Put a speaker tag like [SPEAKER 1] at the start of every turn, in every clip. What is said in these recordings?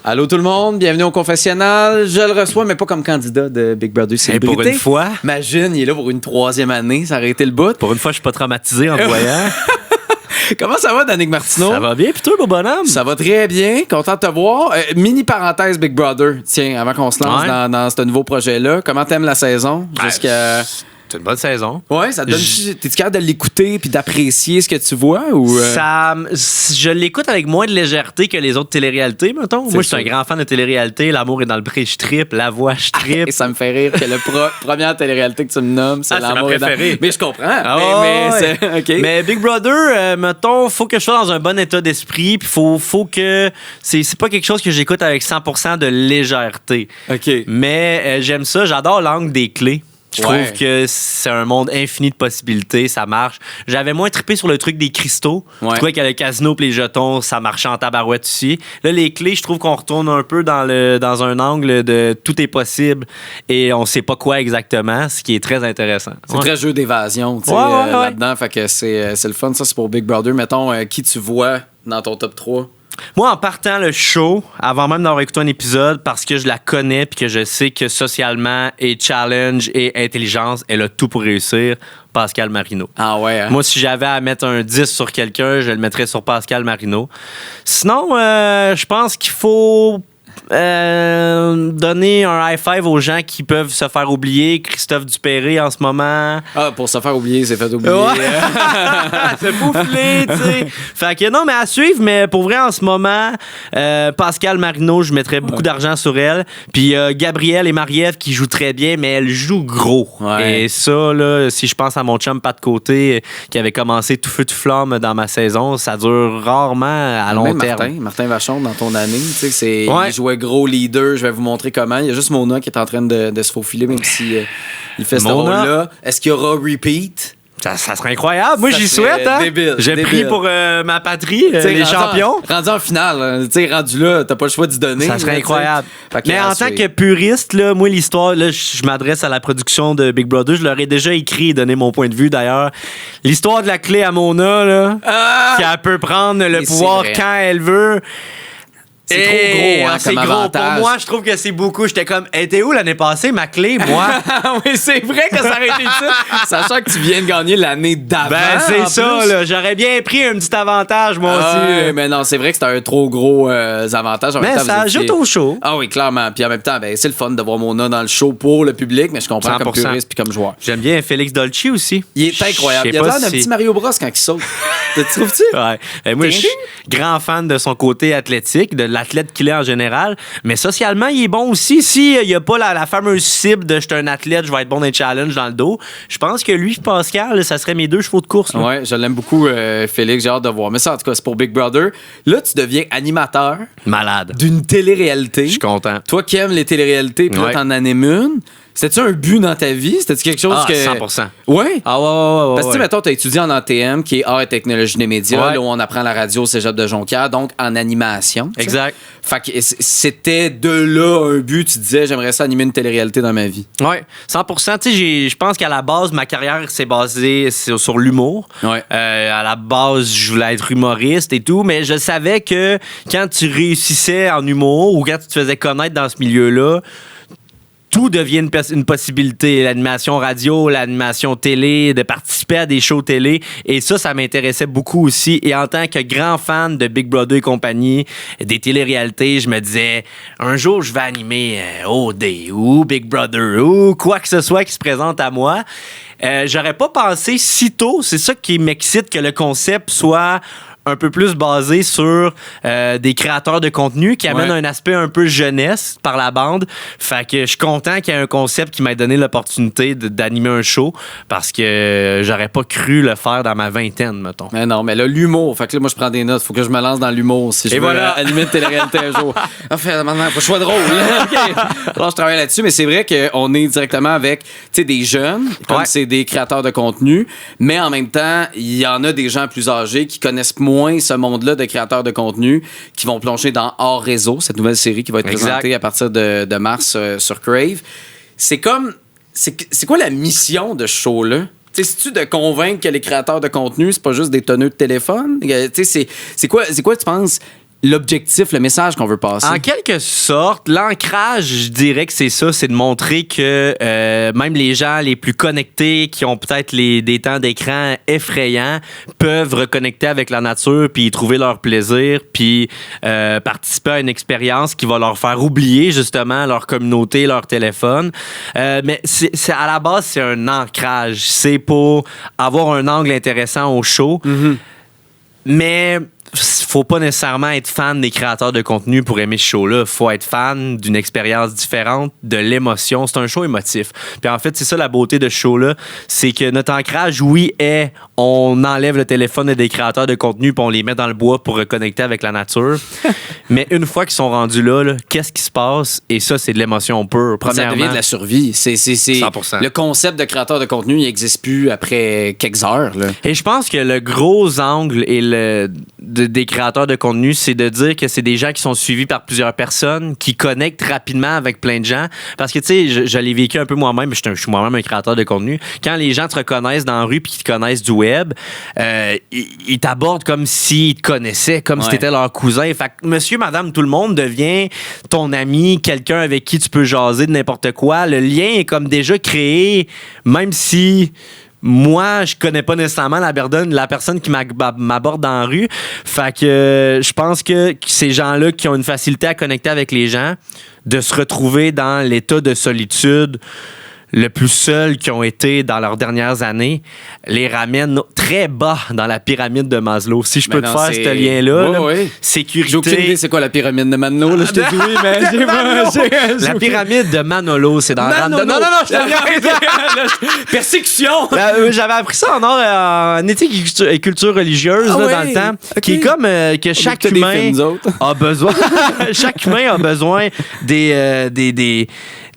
[SPEAKER 1] Allô tout le monde, bienvenue au confessionnal. Je le reçois, mais pas comme candidat de Big Brother Célébrité.
[SPEAKER 2] Pour une fois.
[SPEAKER 1] Imagine, il est là pour une 3e année, ça aurait été le bout.
[SPEAKER 2] Pour une fois, je suis pas traumatisé en te voyant.
[SPEAKER 1] Comment ça va, Danick Martineau?
[SPEAKER 2] Ça va bien, puis toi, mon bonhomme?
[SPEAKER 1] Ça va très bien, content de te voir. Mini parenthèse Big Brother, tiens, avant qu'on se lance dans ce nouveau projet-là. Comment t'aimes la saison? Jusqu'à...
[SPEAKER 2] C'est une bonne saison.
[SPEAKER 1] Ouais, ça te donne. T'es-tu capable de l'écouter puis d'apprécier ce que tu vois ou
[SPEAKER 2] Je l'écoute avec moins de légèreté que les autres téléréalités, mettons. Moi, je suis un grand fan de téléréalité. L'amour est dans le pré, je trippe. La voix, je trippe.
[SPEAKER 1] Et ça me fait rire que la première téléréalité que tu me nommes, c'est l'amour
[SPEAKER 2] ma préférée.
[SPEAKER 1] Mais je comprends.
[SPEAKER 2] Mais
[SPEAKER 1] OK.
[SPEAKER 2] Mais Big Brother, mettons, faut que je sois dans un bon état d'esprit. Puis faut que. C'est pas quelque chose que j'écoute avec 100% de légèreté.
[SPEAKER 1] OK.
[SPEAKER 2] Mais j'aime ça. J'adore l'angle des clés. Je trouve que c'est un monde infini de possibilités, ça marche. J'avais moins trippé sur le truc des cristaux. Je trouvais que le casino et les jetons, ça marchait en tabarouette aussi. Là, les clés, je trouve qu'on retourne un peu dans un angle de tout est possible et on sait pas quoi exactement, ce qui est très intéressant.
[SPEAKER 1] C'est très jeu d'évasion, tu sais, là-dedans. Fait que c'est le fun. Ça, c'est pour Big Brother. Mettons, qui tu vois dans ton top 3?
[SPEAKER 2] Moi, en partant le show, avant même d'avoir écouté un épisode, parce que je la connais puis que je sais que socialement et challenge et intelligence, elle a tout pour réussir, Pascal Marino.
[SPEAKER 1] Ah ouais, hein?
[SPEAKER 2] Moi, si j'avais à mettre un 10 sur quelqu'un, je le mettrais sur Pascal Marino. Sinon, je pense qu'il faut donner un high five aux gens qui peuvent se faire oublier. Christophe Dupéré en ce moment.
[SPEAKER 1] Ah, pour se faire oublier, c'est fait oublier.
[SPEAKER 2] Ouais. C'est boufflé, tu sais. Fait que non, mais à suivre, mais pour vrai, en ce moment, Pascal Marino, je mettrais beaucoup d'argent sur elle. Puis Gabrielle et Marie-Ève qui jouent très bien, mais elle joue gros.
[SPEAKER 1] Ouais.
[SPEAKER 2] Et ça, là, si je pense à mon chum Pat Côté, qui avait commencé tout feu tout flamme dans ma saison, ça dure rarement à long terme.
[SPEAKER 1] Martin Vachon, dans ton année, tu sais, il jouait gros leader. Je vais vous montrer comment. Il y a juste Mona qui est en train de se faufiler, même si il fait ce rôle-là. Est-ce qu'il y aura repeat?
[SPEAKER 2] Ça serait incroyable. Moi, j'y souhaite. Hein? J'ai pris pour ma patrie, les champions.
[SPEAKER 1] Rendu en finale, rendu là, t'as pas le choix d'y donner.
[SPEAKER 2] Ça serait incroyable. Mais en tant que puriste, là, moi, l'histoire, là, je m'adresse à la production de Big Brother. Je leur ai déjà écrit et donné mon point de vue, d'ailleurs. L'histoire de la clé à Mona, là, qu'elle peut prendre le pouvoir quand elle veut.
[SPEAKER 1] C'est trop gros, hein,
[SPEAKER 2] c'est
[SPEAKER 1] comme
[SPEAKER 2] gros.
[SPEAKER 1] avantage.
[SPEAKER 2] Pour moi, je trouve que c'est beaucoup. J'étais comme, elle était où l'année passée, ma clé, moi?
[SPEAKER 1] Oui, c'est vrai que ça aurait été ça. Sachant que tu viens de gagner l'année d'avant.
[SPEAKER 2] Ben, c'est ça,
[SPEAKER 1] plus.
[SPEAKER 2] là. J'aurais bien pris un petit avantage, moi aussi.
[SPEAKER 1] Mais non, c'est vrai que c'était un trop gros avantage.
[SPEAKER 2] Mais ça ajoute au show.
[SPEAKER 1] Ah oui, clairement. Puis en même temps, ben, c'est le fun de voir Mona dans le show pour le public, mais je comprends
[SPEAKER 2] 100%.
[SPEAKER 1] comme puriste puis comme joueur.
[SPEAKER 2] J'aime bien Félix Dolci aussi.
[SPEAKER 1] Il est incroyable. Il a l'air d'un petit Mario Bros quand il saute. Tu trouves-tu?
[SPEAKER 2] Ouais. Et moi, je suis grand fan de son côté athlétique, de l'athlète qu'il est en général. Mais socialement, il est bon aussi. S'il n'y a pas la fameuse cible de « je suis un athlète, je vais être bon dans les challenges dans le dos », je pense que lui, Pascal, ça serait mes 2 chevaux de course. Là.
[SPEAKER 1] Ouais, je l'aime beaucoup, Félix. J'ai hâte de voir. Mais ça, en tout cas, c'est pour Big Brother. Là, tu deviens animateur.
[SPEAKER 2] Malade.
[SPEAKER 1] D'une télé-réalité.
[SPEAKER 2] Je suis content.
[SPEAKER 1] Toi qui aimes les télé-réalités, puis là, t'en animes une. C'était-tu un but dans ta vie? C'était-tu quelque chose que...
[SPEAKER 2] 100%.
[SPEAKER 1] Ouais?
[SPEAKER 2] Ah ouais.
[SPEAKER 1] Parce que, mettons, t'as étudié en ATM, qui est Art et Technologie des médias, là où on apprend la radio au Cégep de Jonquière, donc en animation.
[SPEAKER 2] Exact.
[SPEAKER 1] Fait que c'était de là un but, tu disais, j'aimerais ça animer une télé-réalité dans ma vie.
[SPEAKER 2] Ouais, 100%. Tu sais, je pense qu'à la base, ma carrière s'est basée sur l'humour.
[SPEAKER 1] Ouais.
[SPEAKER 2] À la base, je voulais être humoriste et tout, mais je savais que quand tu réussissais en humour ou quand tu te faisais connaître dans ce milieu-là, tout devient une possibilité. L'animation radio, l'animation télé, de participer à des shows télé. Et ça m'intéressait beaucoup aussi. Et en tant que grand fan de Big Brother et compagnie, des téléréalités, je me disais, un jour, je vais animer OD ou Big Brother ou quoi que ce soit qui se présente à moi. J'aurais pas pensé si tôt, c'est ça qui m'excite, que le concept soit un peu plus basé sur des créateurs de contenu qui amènent un aspect un peu jeunesse par la bande. Fait que je suis content qu'il y ait un concept qui m'ait donné l'opportunité d'animer un show parce que j'aurais pas cru le faire dans ma vingtaine, mettons.
[SPEAKER 1] Mais non, mais là, l'humour. Fait que là, moi, je prends des notes. Faut que je me lance dans l'humour si je veux animer une télé-réalité un jour. Enfin, maintenant, faut que je sois drôle. Okay. Alors, je travaille là-dessus, mais c'est vrai qu'on est directement avec des jeunes, comme c'est des créateurs de contenu, mais en même temps, il y en a des gens plus âgés qui connaissent moins ce monde-là de créateurs de contenu qui vont plonger dans Hors Réseau, cette nouvelle série qui va être présentée à partir de mars sur Crave. C'est comme... C'est quoi la mission de ce show-là? C'est-tu de convaincre que les créateurs de contenu, c'est pas juste des teneux de téléphone? C'est quoi tu penses l'objectif, le message qu'on veut passer.
[SPEAKER 2] En quelque sorte, l'ancrage, je dirais que c'est ça, c'est de montrer que même les gens les plus connectés, qui ont peut-être des temps d'écran effrayants, peuvent reconnecter avec la nature, puis y trouver leur plaisir, puis participer à une expérience qui va leur faire oublier justement leur communauté, leur téléphone. Mais c'est à la base, c'est un ancrage. C'est pour avoir un angle intéressant au show. Mm-hmm. Mais faut pas nécessairement être fan des créateurs de contenu pour aimer ce show-là. Faut être fan d'une expérience différente, de l'émotion. C'est un show émotif. Puis en fait, c'est ça la beauté de ce show-là. C'est que notre ancrage, oui, est on enlève le téléphone des créateurs de contenu puis on les met dans le bois pour reconnecter avec la nature. Mais une fois qu'ils sont rendus là, qu'est-ce qui se passe? Et ça, c'est de l'émotion pure. Premièrement,
[SPEAKER 1] ça devient de la survie. C'est
[SPEAKER 2] 100%.
[SPEAKER 1] Le concept de créateur de contenu, il n'existe plus après quelques heures. Là.
[SPEAKER 2] Et je pense que le gros angle des créateurs de contenu, c'est de dire que c'est des gens qui sont suivis par plusieurs personnes, qui connectent rapidement avec plein de gens. Parce que, tu sais, je l'ai vécu un peu moi-même, je suis moi-même un créateur de contenu. Quand les gens te reconnaissent dans la rue puis qu'ils te connaissent du web, ils t'abordent comme s'ils te connaissaient, comme si t'étais leur cousin. Fait que monsieur, madame, tout le monde devient ton ami, quelqu'un avec qui tu peux jaser de n'importe quoi. Le lien est comme déjà créé, même si... Moi, je connais pas nécessairement la personne qui m'aborde dans la rue. Fait que je pense que ces gens-là qui ont une facilité à connecter avec les gens, de se retrouver dans l'état de solitude le plus seul qu'ils ont été dans leurs dernières années, les ramène très bas dans la pyramide de Maslow. Si je peux te faire ce lien-là, sécurité...
[SPEAKER 1] J'ai aucune idée c'est quoi la pyramide de Maslow. Là, je te dis oui, mais
[SPEAKER 2] la pyramide de Manolo, c'est dans... Non,
[SPEAKER 1] persécution!
[SPEAKER 2] J'avais appris ça en éthique et culture religieuse dans le temps, qui est comme que chaque humain a besoin... chaque humain a besoin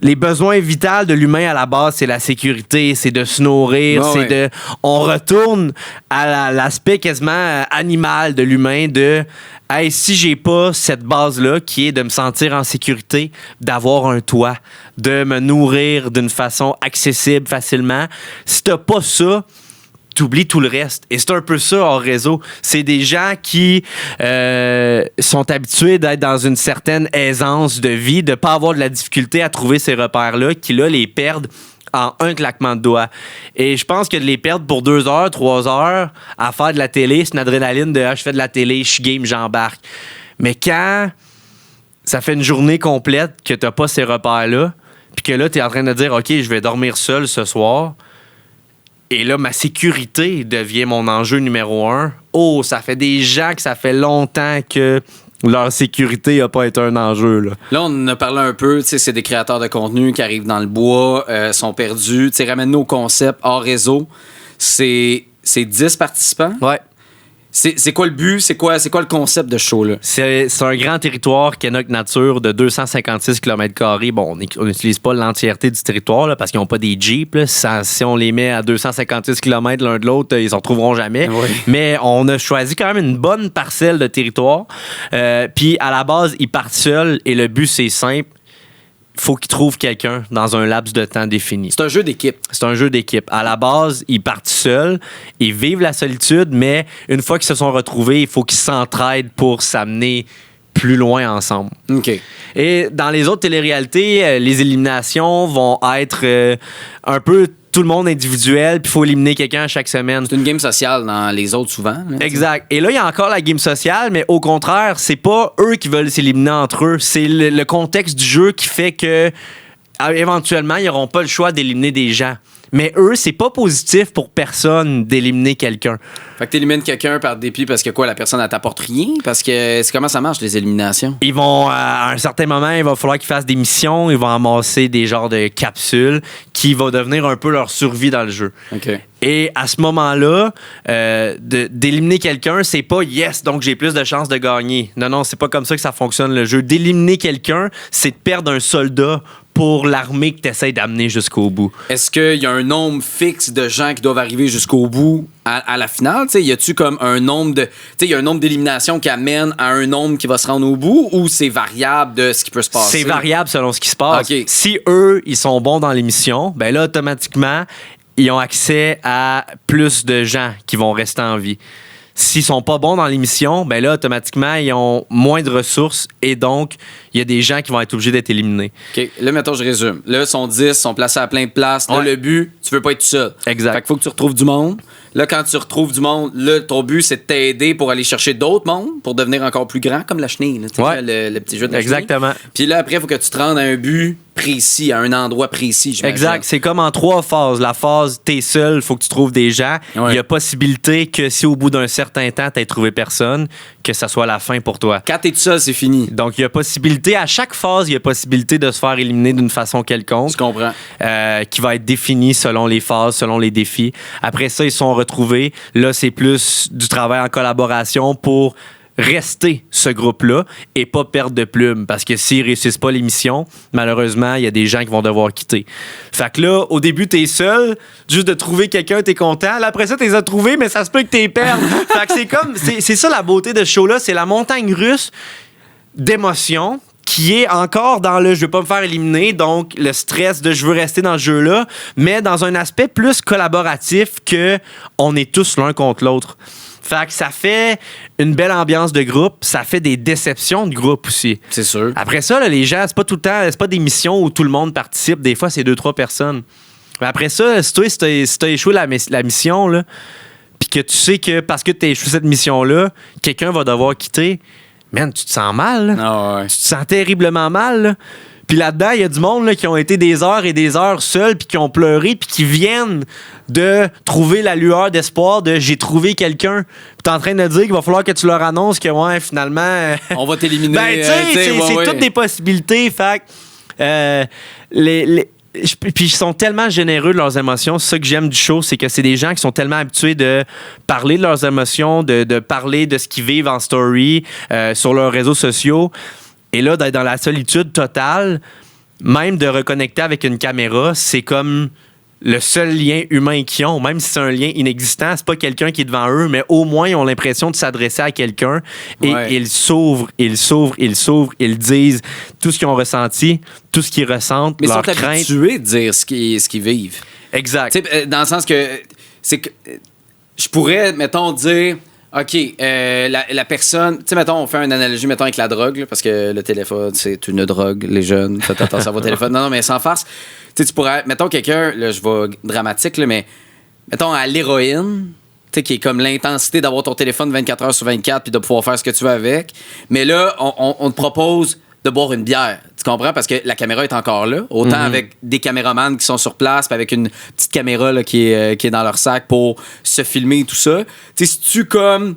[SPEAKER 2] les besoins vitaux de l'humain à la base, c'est la sécurité, c'est de se nourrir, on retourne à l'aspect quasiment animal de l'humain de hey, si j'ai pas cette base-là qui est de me sentir en sécurité, d'avoir un toit, de me nourrir d'une façon accessible facilement, si t'as pas ça, t'oublies tout le reste. Et c'est un peu ça hors réseau. C'est des gens qui sont habitués d'être dans une certaine aisance de vie, de pas avoir de la difficulté à trouver ces repères-là, qui là les perdent en un claquement de doigts. Et je pense que de les perdre pour 2 heures, 3 heures à faire de la télé, c'est une adrénaline de je fais de la télé, je suis game, j'embarque. Mais quand ça fait une journée complète que t'as pas ces repères-là, puis que là t'es en train de dire OK, je vais dormir seul ce soir. Et là, ma sécurité devient mon enjeu numéro 1. Oh, ça fait des gens que ça fait longtemps que leur sécurité n'a pas été un enjeu.
[SPEAKER 1] Là, on en a parlé un peu. C'est des créateurs de contenu qui arrivent dans le bois, sont perdus. Ramène-nous au concept hors réseau. C'est 10 participants.
[SPEAKER 2] Ouais.
[SPEAKER 1] C'est quoi le but? C'est quoi le concept de ce show-là?
[SPEAKER 2] C'est un grand territoire Kenok Nature de 256 km². Bon, on n'utilise pas l'entièreté du territoire là, parce qu'ils n'ont pas des Jeeps. Là. Si on les met à 256 km l'un de l'autre, ils ne s'en retrouveront jamais. Oui. Mais on a choisi quand même une bonne parcelle de territoire. Puis à la base, ils partent seuls et le but, c'est simple. Faut qu'ils trouvent quelqu'un dans un laps de temps défini.
[SPEAKER 1] C'est un jeu d'équipe.
[SPEAKER 2] C'est un jeu d'équipe. À la base, ils partent seuls, ils vivent la solitude, mais une fois qu'ils se sont retrouvés, il faut qu'ils s'entraident pour s'amener plus loin ensemble.
[SPEAKER 1] OK.
[SPEAKER 2] Et dans les autres téléréalités, les éliminations vont être un peu tout le monde individuel, puis il faut éliminer quelqu'un chaque semaine.
[SPEAKER 1] C'est une game sociale dans les autres, souvent. Là,
[SPEAKER 2] exact. Et là, il y a encore la game sociale, mais au contraire, c'est pas eux qui veulent s'éliminer entre eux. C'est le contexte du jeu qui fait que éventuellement, ils n'auront pas le choix d'éliminer des gens. Mais eux, c'est pas positif pour personne d'éliminer quelqu'un.
[SPEAKER 1] Fait que t'élimines quelqu'un par dépit parce que quoi, la personne, elle t'apporte rien? Parce que c'est comment ça marche, les éliminations?
[SPEAKER 2] Ils vont, à un certain moment, il va falloir qu'ils fassent des missions, ils vont amasser des genres de capsules qui vont devenir un peu leur survie dans le jeu.
[SPEAKER 1] OK.
[SPEAKER 2] Et à ce moment-là, d'éliminer quelqu'un, c'est pas « yes, donc j'ai plus de chances de gagner ». Non, c'est pas comme ça que ça fonctionne le jeu. D'éliminer quelqu'un, c'est de perdre un soldat pour l'armée que tu essaies d'amener jusqu'au bout.
[SPEAKER 1] Est-ce qu'il y a un nombre fixe de gens qui doivent arriver jusqu'au bout à la finale? T'sais, y a-tu comme un nombre de... Il y a un nombre d'éliminations qui amène à un nombre qui va se rendre au bout ou c'est variable de ce qui peut se passer?
[SPEAKER 2] C'est variable selon ce qui se passe.
[SPEAKER 1] Okay.
[SPEAKER 2] Si eux, ils sont bons dans l'émission, ben là, automatiquement, ils ont accès à plus de gens qui vont rester en vie. S'ils sont pas bons dans l'émission, ben là, automatiquement, ils ont moins de ressources et donc, il y a des gens qui vont être obligés d'être éliminés.
[SPEAKER 1] OK. Là, mettons, je résume. Là, ils sont 10, ils sont placés à plein de places. Là, le but, tu veux pas être tout seul.
[SPEAKER 2] Exact.
[SPEAKER 1] Fait qu'il faut que tu retrouves du monde. Là, quand tu retrouves du monde, là, ton but, c'est de t'aider pour aller chercher d'autres mondes, pour devenir encore plus grand, comme la chenille. Là, le petit jeu de la
[SPEAKER 2] Exactement.
[SPEAKER 1] chenille. Puis là, après, il faut que tu te rendes à un but précis, à un endroit précis, j'imagine.
[SPEAKER 2] Exact. C'est comme en 3 phases. La phase, t'es seul, faut que tu trouves des gens. Il y a possibilité que si au bout d'un certain temps, t'aies trouvé personne, que ça soit la fin pour toi.
[SPEAKER 1] Quand t'es tout seul, c'est fini.
[SPEAKER 2] Donc, il y a possibilité, à chaque phase, il y a possibilité de se faire éliminer d'une façon quelconque.
[SPEAKER 1] Je comprends.
[SPEAKER 2] Qui va être définie selon les phases, selon les défis. Après ça, ils sont retrouvés. Là, c'est plus du travail en collaboration pour rester ce groupe-là et pas perdre de plume. Parce que s'ils réussissent pas l'émission, malheureusement, il y a des gens qui vont devoir quitter. Fait que là, au début, t'es seul. Juste de trouver quelqu'un, t'es content. Là, après ça, t'es trouvé, mais ça se peut que t'es perdu. Fait que c'est comme... C'est ça la beauté de ce show-là. C'est la montagne russe d'émotions qui est encore dans le « je veux pas me faire éliminer », donc le stress de « je veux rester dans ce jeu-là », mais dans un aspect plus collaboratif que on est tous l'un contre l'autre. Fait que ça fait une belle ambiance de groupe, ça fait des déceptions de groupe aussi.
[SPEAKER 1] C'est sûr.
[SPEAKER 2] Après ça, là, les gens, c'est pas tout le temps, c'est pas des missions où tout le monde participe, des fois c'est 2-3 personnes. Mais après ça, si t'as échoué la mission, là, puis que tu sais que parce que t'as échoué cette mission-là, quelqu'un va devoir quitter, man, tu te sens mal. Là.
[SPEAKER 1] Ah ouais.
[SPEAKER 2] Tu te sens terriblement mal. Là. Puis là-dedans, il y a du monde là, qui ont été des heures et des heures seuls, puis qui ont pleuré, puis qui viennent de trouver la lueur d'espoir de « j'ai trouvé quelqu'un ». Puis t'es en train de dire qu'il va falloir que tu leur annonces que, ouais, finalement...
[SPEAKER 1] On va t'éliminer.
[SPEAKER 2] Ben, tu sais, c'est toutes des possibilités. Fait puis ils sont tellement généreux de leurs émotions. C'est ça que j'aime du show, c'est que c'est des gens qui sont tellement habitués de parler de leurs émotions, de parler de ce qu'ils vivent en story, sur leurs réseaux sociaux. Et là, d'être dans la solitude totale, même de reconnecter avec une caméra, c'est comme le seul lien humain qu'ils ont. Même si c'est un lien inexistant, c'est pas quelqu'un qui est devant eux, mais au moins, ils ont l'impression de s'adresser à quelqu'un. Et ils s'ouvrent, ils disent tout ce qu'ils ont ressenti, tout ce qu'ils ressentent,
[SPEAKER 1] mais
[SPEAKER 2] leurs
[SPEAKER 1] craintes. Mais ils sont habitués de dire ce qu'ils vivent.
[SPEAKER 2] Exact.
[SPEAKER 1] T'sais, dans le sens que... c'est que je pourrais, mettons, dire... OK, la personne... Tu sais, mettons, on fait une analogie, mettons, avec la drogue, là, parce que le téléphone, c'est une drogue, les jeunes. Faites attention à vos téléphones. Non, mais sans farce. Tu sais, tu pourrais... Mettons, quelqu'un... Là, je vais dramatique, là, mais... Mettons, à l'héroïne, tu sais, qui est comme l'intensité d'avoir ton téléphone 24 heures sur 24 puis de pouvoir faire ce que tu veux avec. Mais là, on te propose de boire une bière. Tu comprends? Parce que la caméra est encore là. Autant avec des caméramans qui sont sur place, puis avec une petite caméra là, qui est dans leur sac pour se filmer et tout ça. Tu sais, c'est-tu comme...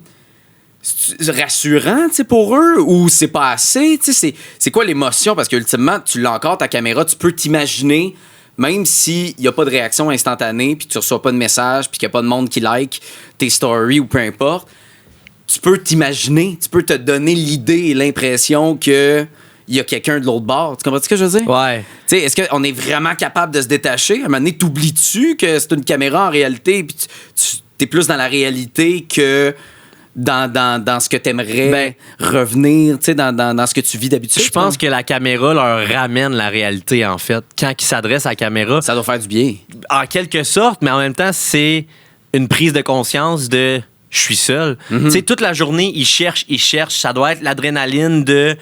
[SPEAKER 1] C'est rassurant, tu sais, pour eux, ou c'est pas assez? Tu sais, c'est quoi l'émotion? Parce qu'ultimement, tu l'as encore, ta caméra, tu peux t'imaginer, même s'il n'y a pas de réaction instantanée, puis tu reçois pas de message, puis qu'il n'y a pas de monde qui like tes stories ou peu importe, tu peux t'imaginer, tu peux te donner l'idée et l'impression que il y a quelqu'un de l'autre bord. Tu comprends ce que je veux dire?
[SPEAKER 2] Ouais.
[SPEAKER 1] Tu sais, est-ce qu'on est vraiment capable de se détacher? À un moment donné, t'oublies-tu que c'est une caméra en réalité, puis tu es plus dans la réalité que dans ce que t'aimerais revenir, tu sais, dans ce que tu vis d'habitude?
[SPEAKER 2] Je pense que la caméra leur ramène la réalité, en fait. Quand ils s'adressent à la caméra...
[SPEAKER 1] Ça doit faire du bien.
[SPEAKER 2] En quelque sorte, mais en même temps, c'est une prise de conscience de... Je suis seul. Tu sais, toute la journée, ils cherchent. Ça doit être l'adrénaline de...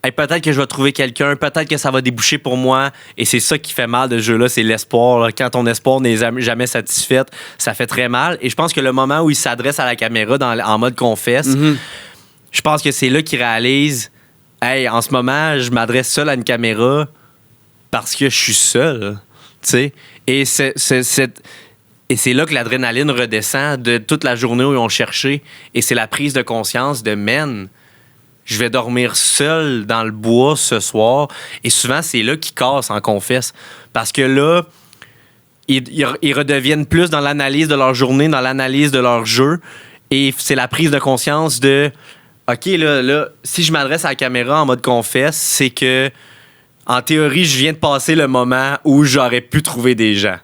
[SPEAKER 2] Hey, peut-être que je vais trouver quelqu'un, peut-être que ça va déboucher pour moi. Et c'est ça qui fait mal de ce jeu-là, c'est l'espoir. Là. Quand ton espoir n'est jamais satisfait, ça fait très mal. Et je pense que le moment où il s'adresse à la caméra en mode confesse, je pense que c'est là qu'il réalise, hey, en ce moment, je m'adresse seul à une caméra parce que je suis seul. T'sais? Et c'est là que l'adrénaline redescend de toute la journée où ils ont cherché. Et c'est la prise de conscience de man. Je vais dormir seul dans le bois ce soir. Et souvent, c'est là qu'ils cassent en confesse. Parce que là, ils redeviennent plus dans l'analyse de leur journée, dans l'analyse de leur jeu. Et c'est la prise de conscience de OK, là si je m'adresse à la caméra en mode confesse, c'est que, en théorie, je viens de passer le moment où j'aurais pu trouver des gens.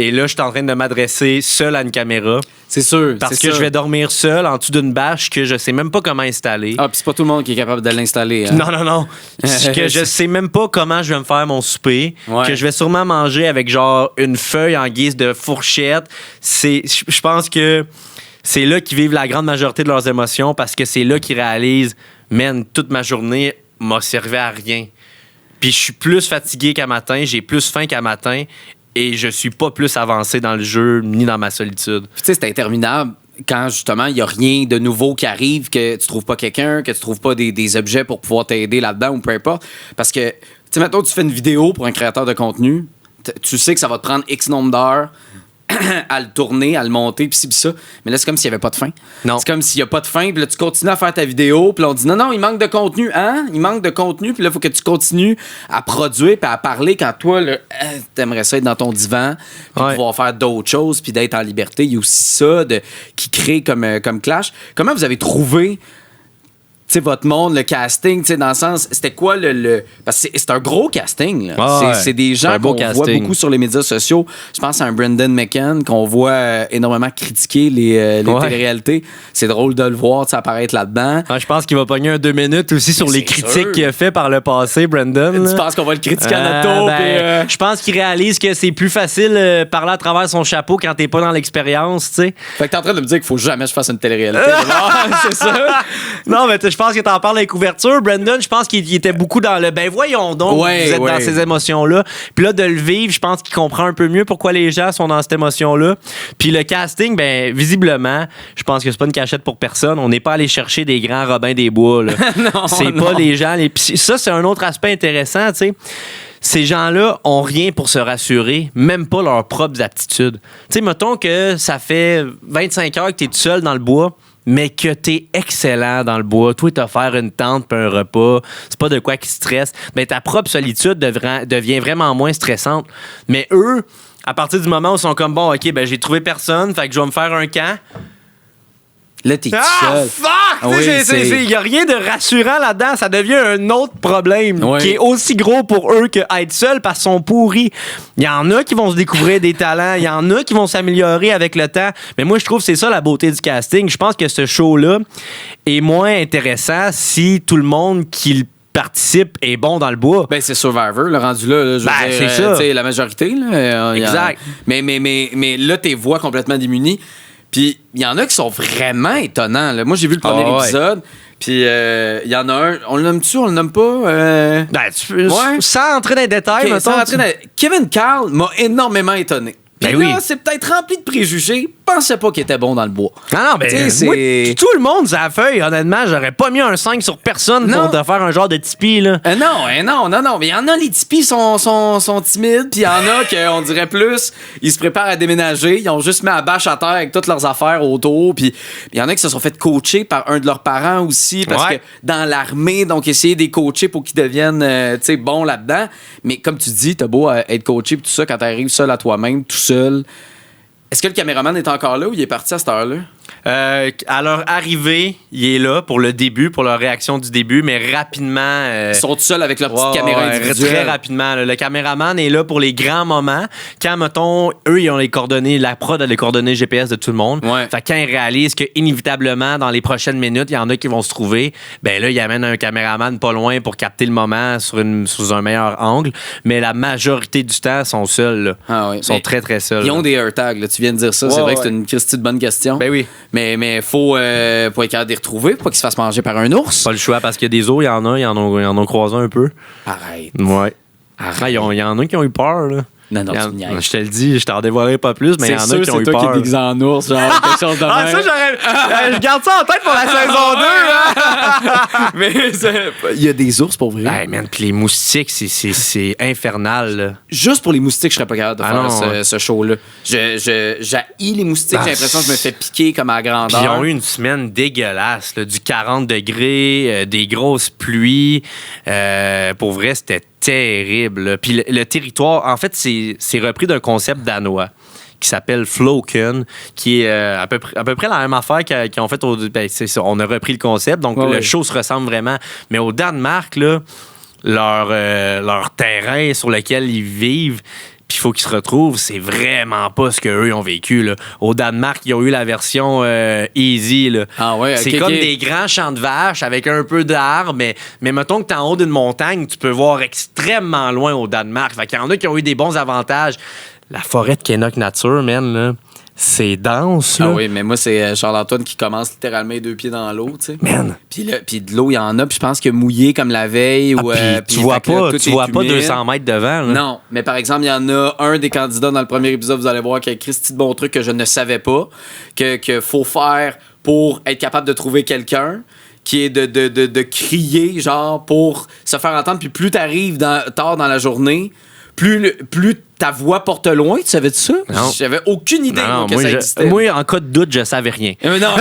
[SPEAKER 2] Et là, je suis en train de m'adresser seul à une caméra.
[SPEAKER 1] C'est sûr.
[SPEAKER 2] Parce que je vais dormir seul en dessous d'une bâche que je sais même pas comment installer.
[SPEAKER 1] Ah, puis c'est pas tout le monde qui est capable de l'installer. Hein?
[SPEAKER 2] Non. Que je sais même pas comment je vais me faire mon souper.
[SPEAKER 1] Ouais.
[SPEAKER 2] Que je vais sûrement manger avec genre une feuille en guise de fourchette. Je pense que c'est là qu'ils vivent la grande majorité de leurs émotions parce que c'est là qu'ils réalisent, man, toute ma journée m'a servi à rien. Puis je suis plus fatigué qu'à matin, j'ai plus faim qu'à matin et je suis pas plus avancé dans le jeu ni dans ma solitude.
[SPEAKER 1] Tu sais, c'est interminable quand justement il n'y a rien de nouveau qui arrive, que tu trouves pas quelqu'un, que tu trouves pas des objets pour pouvoir t'aider là-dedans ou peu importe. Parce que, tu sais, mettons, tu fais une vidéo pour un créateur de contenu, tu sais que ça va te prendre X nombre d'heures à le tourner, à le monter, puis ci, puis ça. Mais là, c'est comme s'il n'y avait pas de fin.
[SPEAKER 2] Non.
[SPEAKER 1] C'est comme s'il n'y a pas de fin, puis là, tu continues à faire ta vidéo, puis là, on dit non, il manque de contenu, hein? Il manque de contenu, puis là, il faut que tu continues à produire, puis à parler quand toi, là, t'aimerais ça être dans ton divan, puis pouvoir faire d'autres choses, puis d'être en liberté. Il y a aussi ça qui crée comme clash. Comment vous avez trouvé votre monde, le casting, dans le sens, c'était quoi parce que c'est un gros casting, là. C'est des gens qu'on voit beaucoup sur les médias sociaux. Je pense à un Brendan McCann qu'on voit énormément critiquer les télé-réalités. C'est drôle de le voir apparaître là-dedans.
[SPEAKER 2] Je pense qu'il va pogner un 2 minutes aussi sur les critiques qu'il a fait par le passé, Brendan.
[SPEAKER 1] Tu penses qu'on va le critiquer à notre tour?
[SPEAKER 2] Je pense qu'il réalise que c'est plus facile parler à travers son chapeau quand t'es pas dans l'expérience, tu sais.
[SPEAKER 1] Fait que t'es en train de me dire qu'il faut jamais que je fasse une télé-réalité. C'est ça?
[SPEAKER 2] Non, mais je pense que t'en parles dans les couvertures. Brandon, je pense qu'il était beaucoup dans le voyons donc, vous êtes dans ces émotions-là. Puis là, de le vivre, je pense qu'il comprend un peu mieux pourquoi les gens sont dans cette émotion-là. Puis le casting, visiblement, je pense que c'est pas une cachette pour personne. On n'est pas allé chercher des grands Robin des Bois, là. C'est pas les gens. Ça, c'est un autre aspect intéressant, tu sais. Ces gens-là ont rien pour se rassurer, même pas leurs propres aptitudes. Tu sais, mettons que ça fait 25 heures que t'es tout seul dans le bois, mais que t'es excellent dans le bois. Toi, t'as offert une tente puis un repas. C'est pas de quoi qui stresse. Mais ta propre solitude devient vraiment moins stressante. Mais eux, à partir du moment où ils sont comme, bon, OK, j'ai trouvé personne, fait que je vais me faire un camp.
[SPEAKER 1] Là, t'es tout seul.
[SPEAKER 2] Fuck! Il n'y a rien de rassurant là-dedans. Ça devient un autre problème qui est aussi gros pour eux que être seul parce qu'ils sont pourris. Il y en a qui vont se découvrir des talents. Il y en a qui vont s'améliorer avec le temps. Mais moi, je trouve que c'est ça la beauté du casting. Je pense que ce show-là est moins intéressant si tout le monde qui participe est bon dans le bois.
[SPEAKER 1] C'est Survivor, le rendu là.
[SPEAKER 2] C'est ça.
[SPEAKER 1] La majorité. Là,
[SPEAKER 2] exact.
[SPEAKER 1] Mais là, t'es voix complètement démunies. Puis il y en a qui sont vraiment étonnants. Là. Moi, j'ai vu le premier épisode. Puis il y en a un. On le nomme-tu? On le nomme pas?
[SPEAKER 2] Sans entrer dans les détails,
[SPEAKER 1] Kevin Carl m'a énormément étonné. Puis là, c'est peut-être rempli de préjugés. Je pensais pas qu'il était bon dans le bois.
[SPEAKER 2] Non, moi, tout le monde, ça feuille, honnêtement, j'aurais pas mis un 5 sur personne pour te faire un genre de Tipeee, là.
[SPEAKER 1] Non. Mais il y en a, les Tipeee sont timides, puis il y en a qu'on dirait plus, ils se préparent à déménager, ils ont juste mis à bâche à terre avec toutes leurs affaires autour, puis il y en a qui se sont fait coacher par un de leurs parents aussi, parce que dans l'armée, donc essayer de les coacher pour qu'ils deviennent, bons là-dedans. Mais comme tu dis, t'as beau être coaché puis tout ça, quand t'arrives seul à toi-même, tout seul. Est-ce que le caméraman est encore là ou il est parti à cette heure-là?
[SPEAKER 2] À leur arrivée, il est là pour le début, pour leur réaction du début, mais rapidement...
[SPEAKER 1] Ils sont tout seuls avec leur petite caméra individuelle.
[SPEAKER 2] Très rapidement. Le caméraman est là pour les grands moments. Quand, mettons, eux, ils ont les coordonnées, la prod a les coordonnées GPS de tout le monde. Fait quand ils réalisent qu'inévitablement, dans les prochaines minutes, il y en a qui vont se trouver, là, ils amènent un caméraman pas loin pour capter le moment sous un meilleur angle. Mais la majorité du temps, ils sont seuls. Là. Ils sont très, très seuls.
[SPEAKER 1] Ils ont des AirTags, là. Tu viens de dire ça. C'est vrai que c'est une Christie de bonne question.
[SPEAKER 2] Ben oui.
[SPEAKER 1] Mais faut être capable de les retrouver pour pas qu'ils se fassent manger par un ours.
[SPEAKER 2] Pas le choix, parce qu'il y a des os, il y en a, ils en ont croisé un peu.
[SPEAKER 1] Arrête.
[SPEAKER 2] Ouais. Arrête. Il y en a qui ont eu peur, là.
[SPEAKER 1] Non,
[SPEAKER 2] je te le dis, je t'en dévoilerai pas plus, mais il y en a qui ont eu peur.
[SPEAKER 1] C'est toi qui es déguisé en ours, genre quelque chose de même.
[SPEAKER 2] Ça, je garde ça en tête pour la saison 2.
[SPEAKER 1] Mais il y a des ours pour vrai.
[SPEAKER 2] Hey, man, puis les moustiques, c'est infernal. Là.
[SPEAKER 1] Juste pour les moustiques, je serais pas capable de faire ce show-là. J'haïs les moustiques, j'ai l'impression que je me fais piquer comme à grandeur.
[SPEAKER 2] Puis ils ont eu une semaine dégueulasse, là, du 40 degrés, des grosses pluies. Pour vrai, c'était terrible. Là. Puis le territoire, en fait, c'est repris d'un concept danois qui s'appelle Floken, qui est à peu près la même affaire qu'ils ont fait c'est ça, on a repris le concept, donc le show se ressemble vraiment. Mais au Danemark, là, leur terrain sur lequel ils vivent, puis il faut qu'ils se retrouvent, c'est vraiment pas ce qu'eux ont vécu. Là. Au Danemark, ils ont eu la version easy. Là. C'est comme des grands champs de vaches avec un peu d'arbres, mais mettons que t'es en haut d'une montagne, tu peux voir extrêmement loin au Danemark. Fait qu'il y en a qui ont eu des bons avantages. La forêt de Kenok Nature, man, là, C'est dense, là.
[SPEAKER 1] Ah oui, mais moi, c'est Charles-Antoine qui commence littéralement les 2 pieds dans l'eau, tu sais.
[SPEAKER 2] Man.
[SPEAKER 1] Puis de l'eau, il y en a, puis je pense que mouillé comme la veille.
[SPEAKER 2] Ah,
[SPEAKER 1] ou,
[SPEAKER 2] puis tu vois pas 200 mètres devant, là.
[SPEAKER 1] Non, mais par exemple, il y en a un des candidats dans le premier épisode, vous allez voir, qui a écrit ce petit bon truc que je ne savais pas, que faut faire pour être capable de trouver quelqu'un, qui est de crier, genre, pour se faire entendre. Puis plus t'arrives tard dans la journée, plus ta voix porte loin. Tu savais de ça?
[SPEAKER 2] Non.
[SPEAKER 1] J'avais aucune idée que ça existait.
[SPEAKER 2] Moi, en cas de doute, je savais rien.
[SPEAKER 1] Non,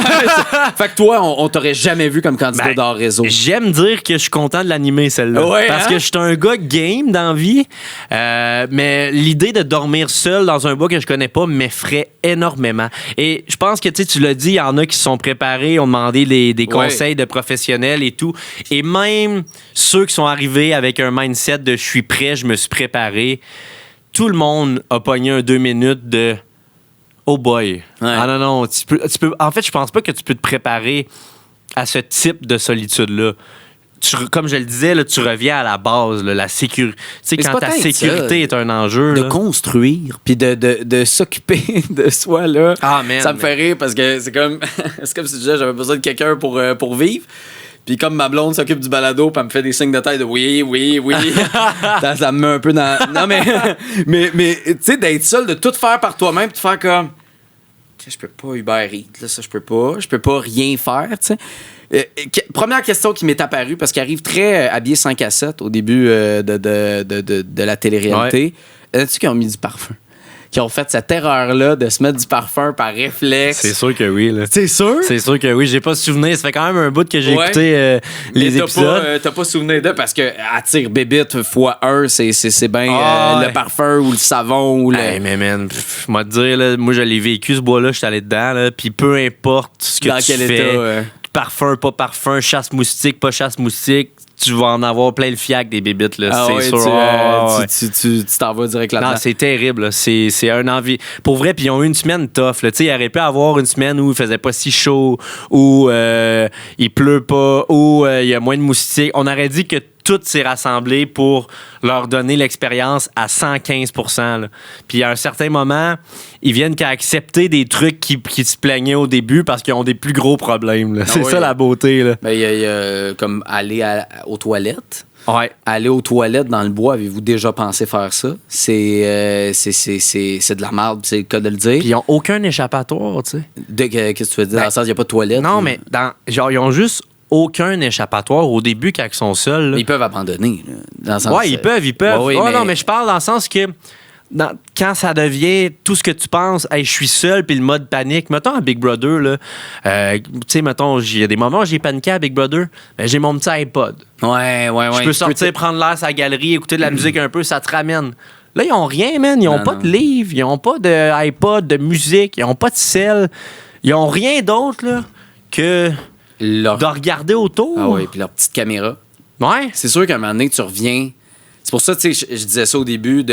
[SPEAKER 1] fait que toi, on t'aurait jamais vu comme candidat d'art réseau.
[SPEAKER 2] J'aime dire que je suis content de l'animer, celle-là.
[SPEAKER 1] Ouais,
[SPEAKER 2] parce que je suis un gars game dans la vie. Mais l'idée de dormir seul dans un bois que je connais pas m'effraie énormément. Et je pense que tu l'as dit, il y en a qui se sont préparés, ont demandé des conseils de professionnels et tout. Et même ceux qui sont arrivés avec un mindset de je suis prêt, je me suis préparé. Tout le monde a pogné un 2 minutes de oh boy. Ouais. Ah non, tu peux, en fait, je pense pas que tu peux te préparer à ce type de solitude-là. Comme je le disais, là, tu reviens à la base, là, la sécurité. Tu sais, quand ta sécurité est un enjeu.
[SPEAKER 1] De
[SPEAKER 2] là.
[SPEAKER 1] Construire, puis de s'occuper de soi, là.
[SPEAKER 2] Ah, man,
[SPEAKER 1] ça me fait rire parce que c'est comme si je disais j'avais besoin de quelqu'un pour vivre. Puis comme ma blonde s'occupe du balado, puis elle me fait des signes de tête de oui. ça me met un peu dans... Non, mais tu sais, d'être seul, de tout faire par toi-même, puis de faire comme... Je peux pas Uber Eats, là, ça, je peux pas rien faire, tu sais. Première question qui m'est apparue, parce qu'il arrive très habillé 5 à 7 au début de la télé-réalité. Ouais. As-tu qui ont mis du parfum? Qui ont fait cette erreur-là de se mettre du parfum par réflexe.
[SPEAKER 2] C'est sûr que oui. Là.
[SPEAKER 1] C'est sûr?
[SPEAKER 2] C'est sûr que oui. J'ai pas souvenir. Ça fait quand même un bout que j'ai écouté les épisodes.
[SPEAKER 1] T'as pas souvenir d'eux parce que attire bébite x1, c'est bien le parfum ou le savon. Ou le...
[SPEAKER 2] Hey, mais man, moi te dire, là, moi je l'ai vécu ce bois-là, je suis allé dedans, puis peu importe ce que tu fais, parfum, pas parfum, chasse moustique, pas chasse moustique, tu vas en avoir plein le fiac des bébites, là, c'est sûr.
[SPEAKER 1] Tu t'en vas direct là-dedans.
[SPEAKER 2] Non, c'est terrible, là. C'est un envie. Pour vrai, puis ils ont eu une semaine tough, là. Tu sais, il aurait pu avoir une semaine où il faisait pas si chaud, où il pleut pas, où il y a moins de moustiques. On aurait dit que tout s'est rassemblé pour leur donner l'expérience à 115%. Là. Puis à un certain moment, ils viennent qu'à accepter des trucs qui se plaignaient au début parce qu'ils ont des plus gros problèmes. Là. C'est ça la beauté. Là.
[SPEAKER 1] Ben, il y a comme aller aux toilettes.
[SPEAKER 2] Ouais.
[SPEAKER 1] Aller aux toilettes dans le bois, avez-vous déjà pensé faire ça? C'est de la merde, c'est le cas de le dire.
[SPEAKER 2] Puis ils n'ont aucun échappatoire, tu sais.
[SPEAKER 1] Qu'est-ce que tu veux dire? Dans le sens, il n'y a pas de toilette?
[SPEAKER 2] Non, mais genre, ils ont juste aucun échappatoire au début quand ils sont seuls. Là.
[SPEAKER 1] Ils peuvent abandonner. Là, dans le sens,
[SPEAKER 2] ouais, ils peuvent.
[SPEAKER 1] Ouais,
[SPEAKER 2] mais... Non, mais je parle dans le sens que quand ça devient tout ce que tu penses, hey, je suis seul, puis le mode panique. Mettons à Big Brother, là, tu sais, mettons, il y a des moments où j'ai paniqué à Big Brother, mais j'ai mon petit iPod.
[SPEAKER 1] Ouais.
[SPEAKER 2] Je peux sortir, prendre l'air sur la galerie, écouter de la musique un peu, ça te ramène. Là, ils ont rien, man. Ils ont pas de livres, ils ont pas de iPod, de musique, ils ont pas de sel. Ils ont rien d'autre, là, que... de regarder autour.
[SPEAKER 1] Ah oui, puis leur petite caméra.
[SPEAKER 2] Ouais.
[SPEAKER 1] C'est sûr qu'à un moment donné, tu reviens. C'est pour ça, tu sais, je disais ça au début,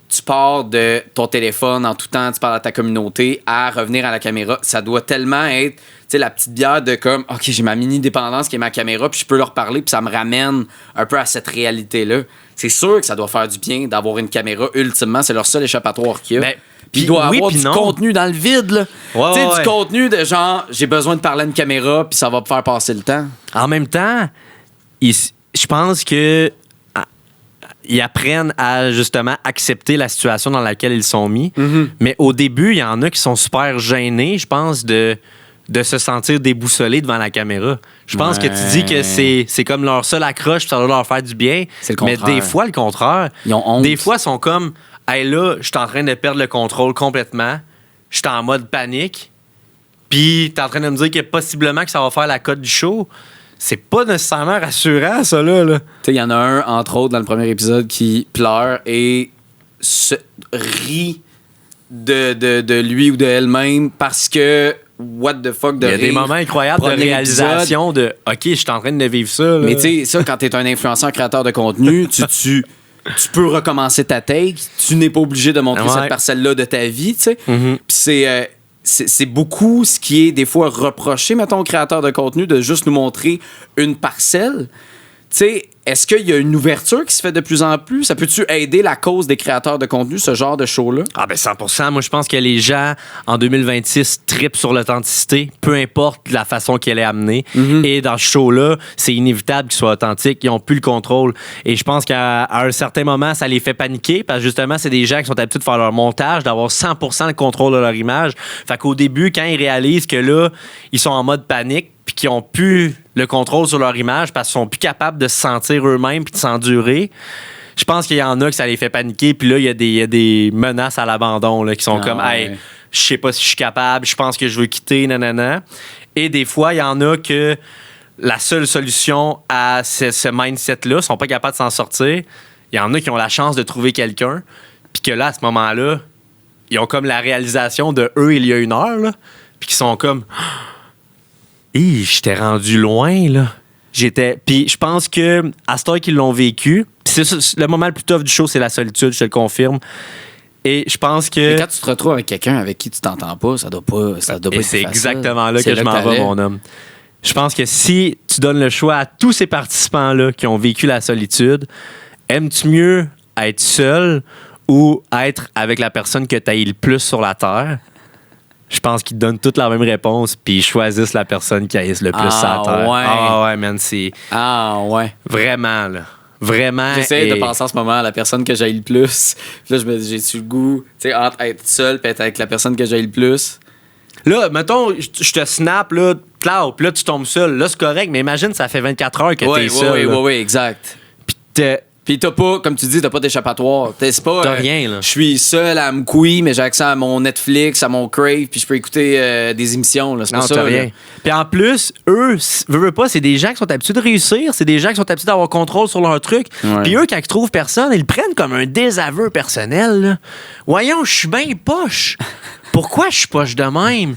[SPEAKER 1] tu pars de ton téléphone en tout temps, tu parles à ta communauté, à revenir à la caméra. Ça doit tellement être, tu sais, la petite bière de comme, OK, j'ai ma mini-dépendance qui est ma caméra, puis je peux leur parler, puis ça me ramène un peu à cette réalité-là. C'est sûr que ça doit faire du bien d'avoir une caméra. Ultimement, c'est leur seul échappatoire qu'il y a.
[SPEAKER 2] Ben,
[SPEAKER 1] puis il doit avoir du contenu dans le vide, là. Tu sais, du contenu de genre, j'ai besoin de parler à une caméra, puis ça va me faire passer le temps.
[SPEAKER 2] En même temps, je pense que ils apprennent à justement accepter la situation dans laquelle ils sont mis. Mm-hmm. Mais au début, il y en a qui sont super gênés, je pense, de se sentir déboussolés devant la caméra. Je pense que tu dis que c'est comme leur seule accroche, puis ça doit leur faire du bien.
[SPEAKER 1] C'est le contraire.
[SPEAKER 2] Mais des fois, le contraire.
[SPEAKER 1] Ils ont honte.
[SPEAKER 2] Des fois, ils sont comme, hey là, je suis en train de perdre le contrôle complètement. Je suis en mode panique. Puis, tu es en train de me dire que possiblement que ça va faire la cote du show. C'est pas nécessairement rassurant, ça, là.
[SPEAKER 1] Tu sais, il y en a un, entre autres, dans le premier épisode, qui pleure et se rit de lui ou de elle-même parce que what the fuck de rire.
[SPEAKER 2] Il y a des moments incroyables de réalisation de OK, je suis en train de vivre ça. Là.
[SPEAKER 1] Mais tu sais, ça, quand t'es un influenceur créateur de contenu, tu peux recommencer ta take. Tu n'es pas obligé de montrer cette parcelle-là de ta vie, tu sais.
[SPEAKER 2] Mm-hmm.
[SPEAKER 1] Puis c'est beaucoup ce qui est des fois reproché, mettons, aux créateurs de contenu, de juste nous montrer une parcelle. Tu sais, est-ce qu'il y a une ouverture qui se fait de plus en plus? Ça peut-tu aider la cause des créateurs de contenu, ce genre de show-là?
[SPEAKER 2] Ah ben 100%. Moi, je pense que les gens, en 2026, trippent sur l'authenticité, peu importe la façon qu'elle est amenée. Et dans ce show-là, c'est inévitable qu'ils soient authentiques. Ils n'ont plus le contrôle. Et je pense qu'à un certain moment, ça les fait paniquer parce que justement, c'est des gens qui sont habitués de faire leur montage, d'avoir 100% le contrôle de leur image. Fait qu'au début, quand ils réalisent que là, ils sont en mode panique, puis qu'ils n'ont plus le contrôle sur leur image parce qu'ils sont plus capables de se sentir eux-mêmes puis de s'endurer, je pense qu'il y en a que ça les fait paniquer. Puis là, il y a des menaces à l'abandon là, qui sont comme « Hey, je sais pas si je suis capable, je pense que je veux quitter, nanana. » Et des fois, il y en a que la seule solution à ce mindset-là, ils sont pas capables de s'en sortir. Il y en a qui ont la chance de trouver quelqu'un, puis que là, à ce moment-là, ils ont comme la réalisation de eux il y a 1 heure, là, puis qui sont comme... J'étais rendu loin, là. Puis je pense que à ce temps qu'ils l'ont vécu, c'est le moment le plus tough du show, c'est la solitude, je te le confirme. Et je pense que...
[SPEAKER 1] Mais quand tu te retrouves avec quelqu'un avec qui tu t'entends pas, ça doit pas être
[SPEAKER 2] c'est
[SPEAKER 1] facile.
[SPEAKER 2] exactement là que je m'en vais, mon homme. Je pense que si tu donnes le choix à tous ces participants-là qui ont vécu la solitude, aimes-tu mieux être seul ou être avec la personne que tu haïs le plus sur la Terre? Je pense qu'ils te donnent toutes la même réponse, puis ils choisissent la personne qui haïsse le plus sur la Terre.
[SPEAKER 1] Ouais.
[SPEAKER 2] Ah ouais, man, c'est...
[SPEAKER 1] Ah ouais.
[SPEAKER 2] Vraiment, là. Vraiment.
[SPEAKER 1] J'essaie de penser en ce moment à la personne que j'aille le plus. Puis là, je me dis, j'ai-tu le goût, tu sais, entre être seul et être avec la personne que j'aille le plus?
[SPEAKER 2] Là, mettons, je te snap, là, Cloud, puis là, tu tombes seul. Là, c'est correct, mais imagine, ça fait 24 heures que t'es seul.
[SPEAKER 1] Oui, exact. Puis t'as pas, comme tu dis, t'as pas d'échappatoire. C'est pas.
[SPEAKER 2] T'as rien, là.
[SPEAKER 1] Je suis seul à me couiller, mais j'ai accès à mon Netflix, à mon Crave, puis je peux écouter des émissions. Là. C'est
[SPEAKER 2] non,
[SPEAKER 1] pas ça.
[SPEAKER 2] T'as rien. Puis en plus, eux, veux pas, c'est des gens qui sont habitués de réussir, c'est des gens qui sont habitués d'avoir contrôle sur leur truc.
[SPEAKER 1] Ouais.
[SPEAKER 2] Puis eux, quand ils trouvent personne, ils le prennent comme un désaveu personnel. Là. Voyons, je suis bien poche. Pourquoi je suis poche de même?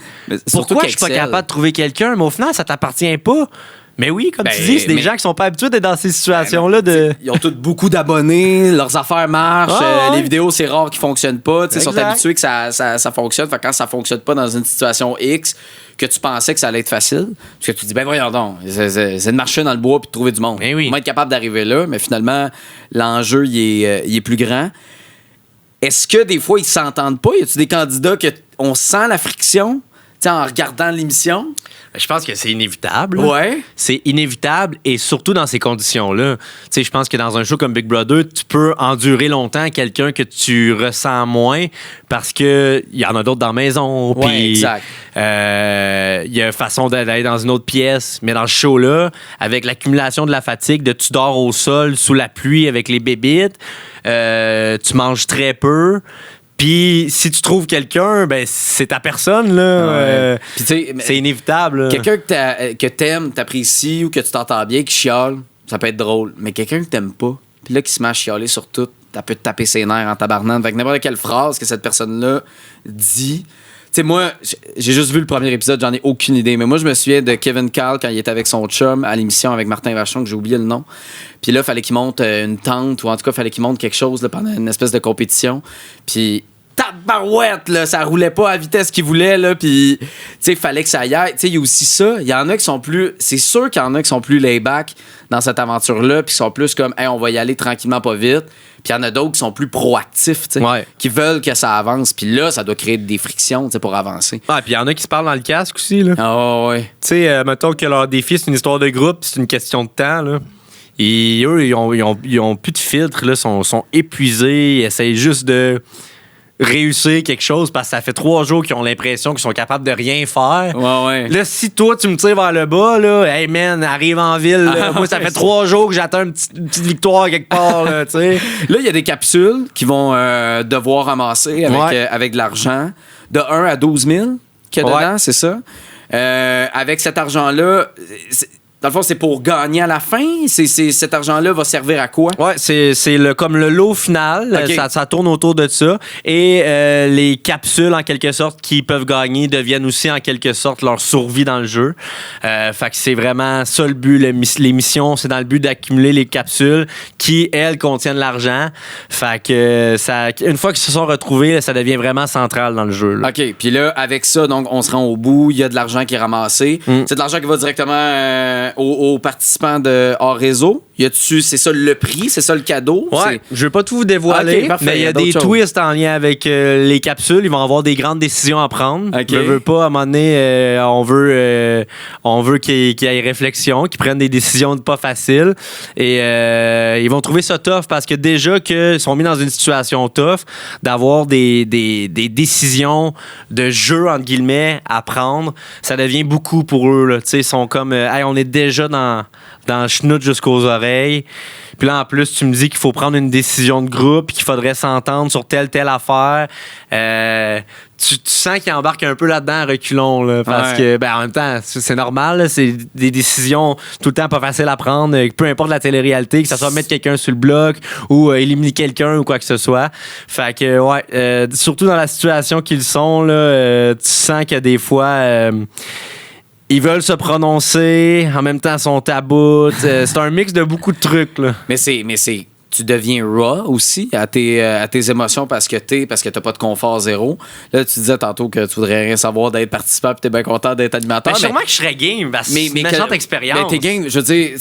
[SPEAKER 2] Pourquoi je suis pas capable de trouver quelqu'un? Mais au final, ça t'appartient pas. Mais oui, comme tu dis, c'est des gens qui sont pas habitués d'être dans ces situations-là.
[SPEAKER 1] Ils ont tous beaucoup d'abonnés, leurs affaires marchent, les vidéos, c'est rare qu'ils fonctionnent pas. Ils sont habitués que ça fonctionne. Fait quand ça fonctionne pas dans une situation X, que tu pensais que ça allait être facile, parce que tu dis, ben voyons donc, c'est de marcher dans le bois puis de trouver du monde.
[SPEAKER 2] Oui.
[SPEAKER 1] On va être capable d'arriver là, mais finalement, l'enjeu, il est plus grand. Est-ce que des fois, ils s'entendent pas? Y a-tu des candidats qu'on sent la friction en regardant l'émission?
[SPEAKER 2] Je pense que c'est inévitable.
[SPEAKER 1] Ouais.
[SPEAKER 2] C'est inévitable et surtout dans ces conditions-là. Tu sais, je pense que dans un show comme Big Brother, tu peux endurer longtemps quelqu'un que tu ressens moins parce que il y en a d'autres dans la maison.
[SPEAKER 1] Ouais, exact.
[SPEAKER 2] Il y a une façon d'aller dans une autre pièce. Mais dans ce show-là, avec l'accumulation de la fatigue, de tu dors au sol sous la pluie avec les bébites, tu manges très peu. Puis si tu trouves quelqu'un, ben c'est ta personne là.
[SPEAKER 1] Puis,
[SPEAKER 2] c'est inévitable. Là.
[SPEAKER 1] Quelqu'un que t'aimes, t'apprécies ou que tu t'entends bien, qui chiale, ça peut être drôle. Mais quelqu'un que t'aimes pas, puis là qui se met à chialer sur tout, ça peut te taper ses nerfs en tabarnane. Fait que n'importe quelle phrase que cette personne-là dit. Tu sais, moi, j'ai juste vu le premier épisode, j'en ai aucune idée. Mais moi, je me souviens de Kevin Carl quand il était avec son chum à l'émission avec Martin Vachon, que j'ai oublié le nom. Puis là, il fallait qu'il monte une tente, ou en tout cas, il fallait qu'il monte quelque chose là, pendant une espèce de compétition. Puis, tabarouette, là, ça roulait pas à la vitesse qu'il voulait, là. Puis, tu sais, il fallait que ça y aille. Tu sais, il y a aussi ça. Il y en a qui sont plus. C'est sûr qu'il y en a qui sont plus lay-back dans cette aventure-là, puis qui sont plus comme, hey, on va y aller tranquillement, pas vite. Puis il y en a d'autres qui sont plus proactifs, tu sais, qui veulent que ça avance. Puis là, ça doit créer des frictions, tu sais, pour avancer.
[SPEAKER 2] Ah, puis il y en a qui se parlent dans le casque aussi, là.
[SPEAKER 1] Ah, ouais.
[SPEAKER 2] Tu sais, mettons que leur défi, c'est une histoire de groupe, c'est une question de temps, là. Et eux, ils ont plus de filtre, là, sont épuisés, ils essayent juste de réussir quelque chose parce que ça fait 3 jours qu'ils ont l'impression qu'ils sont capables de rien faire.
[SPEAKER 1] Ouais.
[SPEAKER 2] Là, si toi, tu me tires vers le bas, là, hey man, arrive en ville. Là. Moi, ça fait 3 jours que j'attends une petite victoire quelque part, là, tu sais.
[SPEAKER 1] Là, il y a des capsules qui vont devoir ramasser avec de l'argent. De 1 à 12 000 qu'il y a dedans, c'est ça. Avec cet argent-là, dans le fond, c'est pour gagner à la fin? Cet argent-là va servir à quoi?
[SPEAKER 2] Ouais, c'est comme le lot final.
[SPEAKER 1] Okay.
[SPEAKER 2] Ça tourne autour de ça. Et les capsules, en quelque sorte, qui peuvent gagner deviennent aussi, en quelque sorte, leur survie dans le jeu. Fait que c'est vraiment ça le but. Les missions, c'est dans le but d'accumuler les capsules qui, elles, contiennent l'argent. Fait que une fois qu'ils se sont retrouvés, ça devient vraiment central dans le jeu. Là.
[SPEAKER 1] OK. Puis là, avec ça, donc, on se rend au bout. Il y a de l'argent qui est ramassé. C'est de l'argent qui va directement aux participants de hors réseau? C'est ça le prix? C'est ça le cadeau?
[SPEAKER 2] Ouais, je veux pas tout vous dévoiler, mais il y a des twists en lien avec les capsules. Ils vont avoir des grandes décisions à prendre. Je veux pas, à un moment donné, on veut qu'il y ait réflexion, qu'ils prennent des décisions pas faciles. Et ils vont trouver ça tough parce que déjà qu'ils sont mis dans une situation tough, d'avoir des décisions de jeu, entre guillemets, à prendre, ça devient beaucoup pour eux. Là. Ils sont comme, hey, on est déjà dans le schnout jusqu'aux oreilles. Puis là, en plus, tu me dis qu'il faut prendre une décision de groupe, qu'il faudrait s'entendre sur telle affaire. Tu sens qu'il embarque un peu là-dedans à reculons, là, parce que, en même temps, c'est normal. Là, c'est des décisions tout le temps pas faciles à prendre, peu importe la télé-réalité, que ce soit mettre quelqu'un sur le bloc ou éliminer quelqu'un ou quoi que ce soit. Fait que, surtout dans la situation qu'ils sont, là, tu sens que des fois... ils veulent se prononcer, en même temps, ils sont à bout. C'est un mix de beaucoup de trucs, là.
[SPEAKER 1] Mais tu deviens raw aussi à tes émotions parce que t'as pas de confort zéro. Là, tu disais tantôt que tu voudrais rien savoir d'être participant et t'es bien content d'être animateur.
[SPEAKER 2] Mais sûrement que je serais game, parce que c'est une méchante expérience.
[SPEAKER 1] Mais t'es game, je veux dire...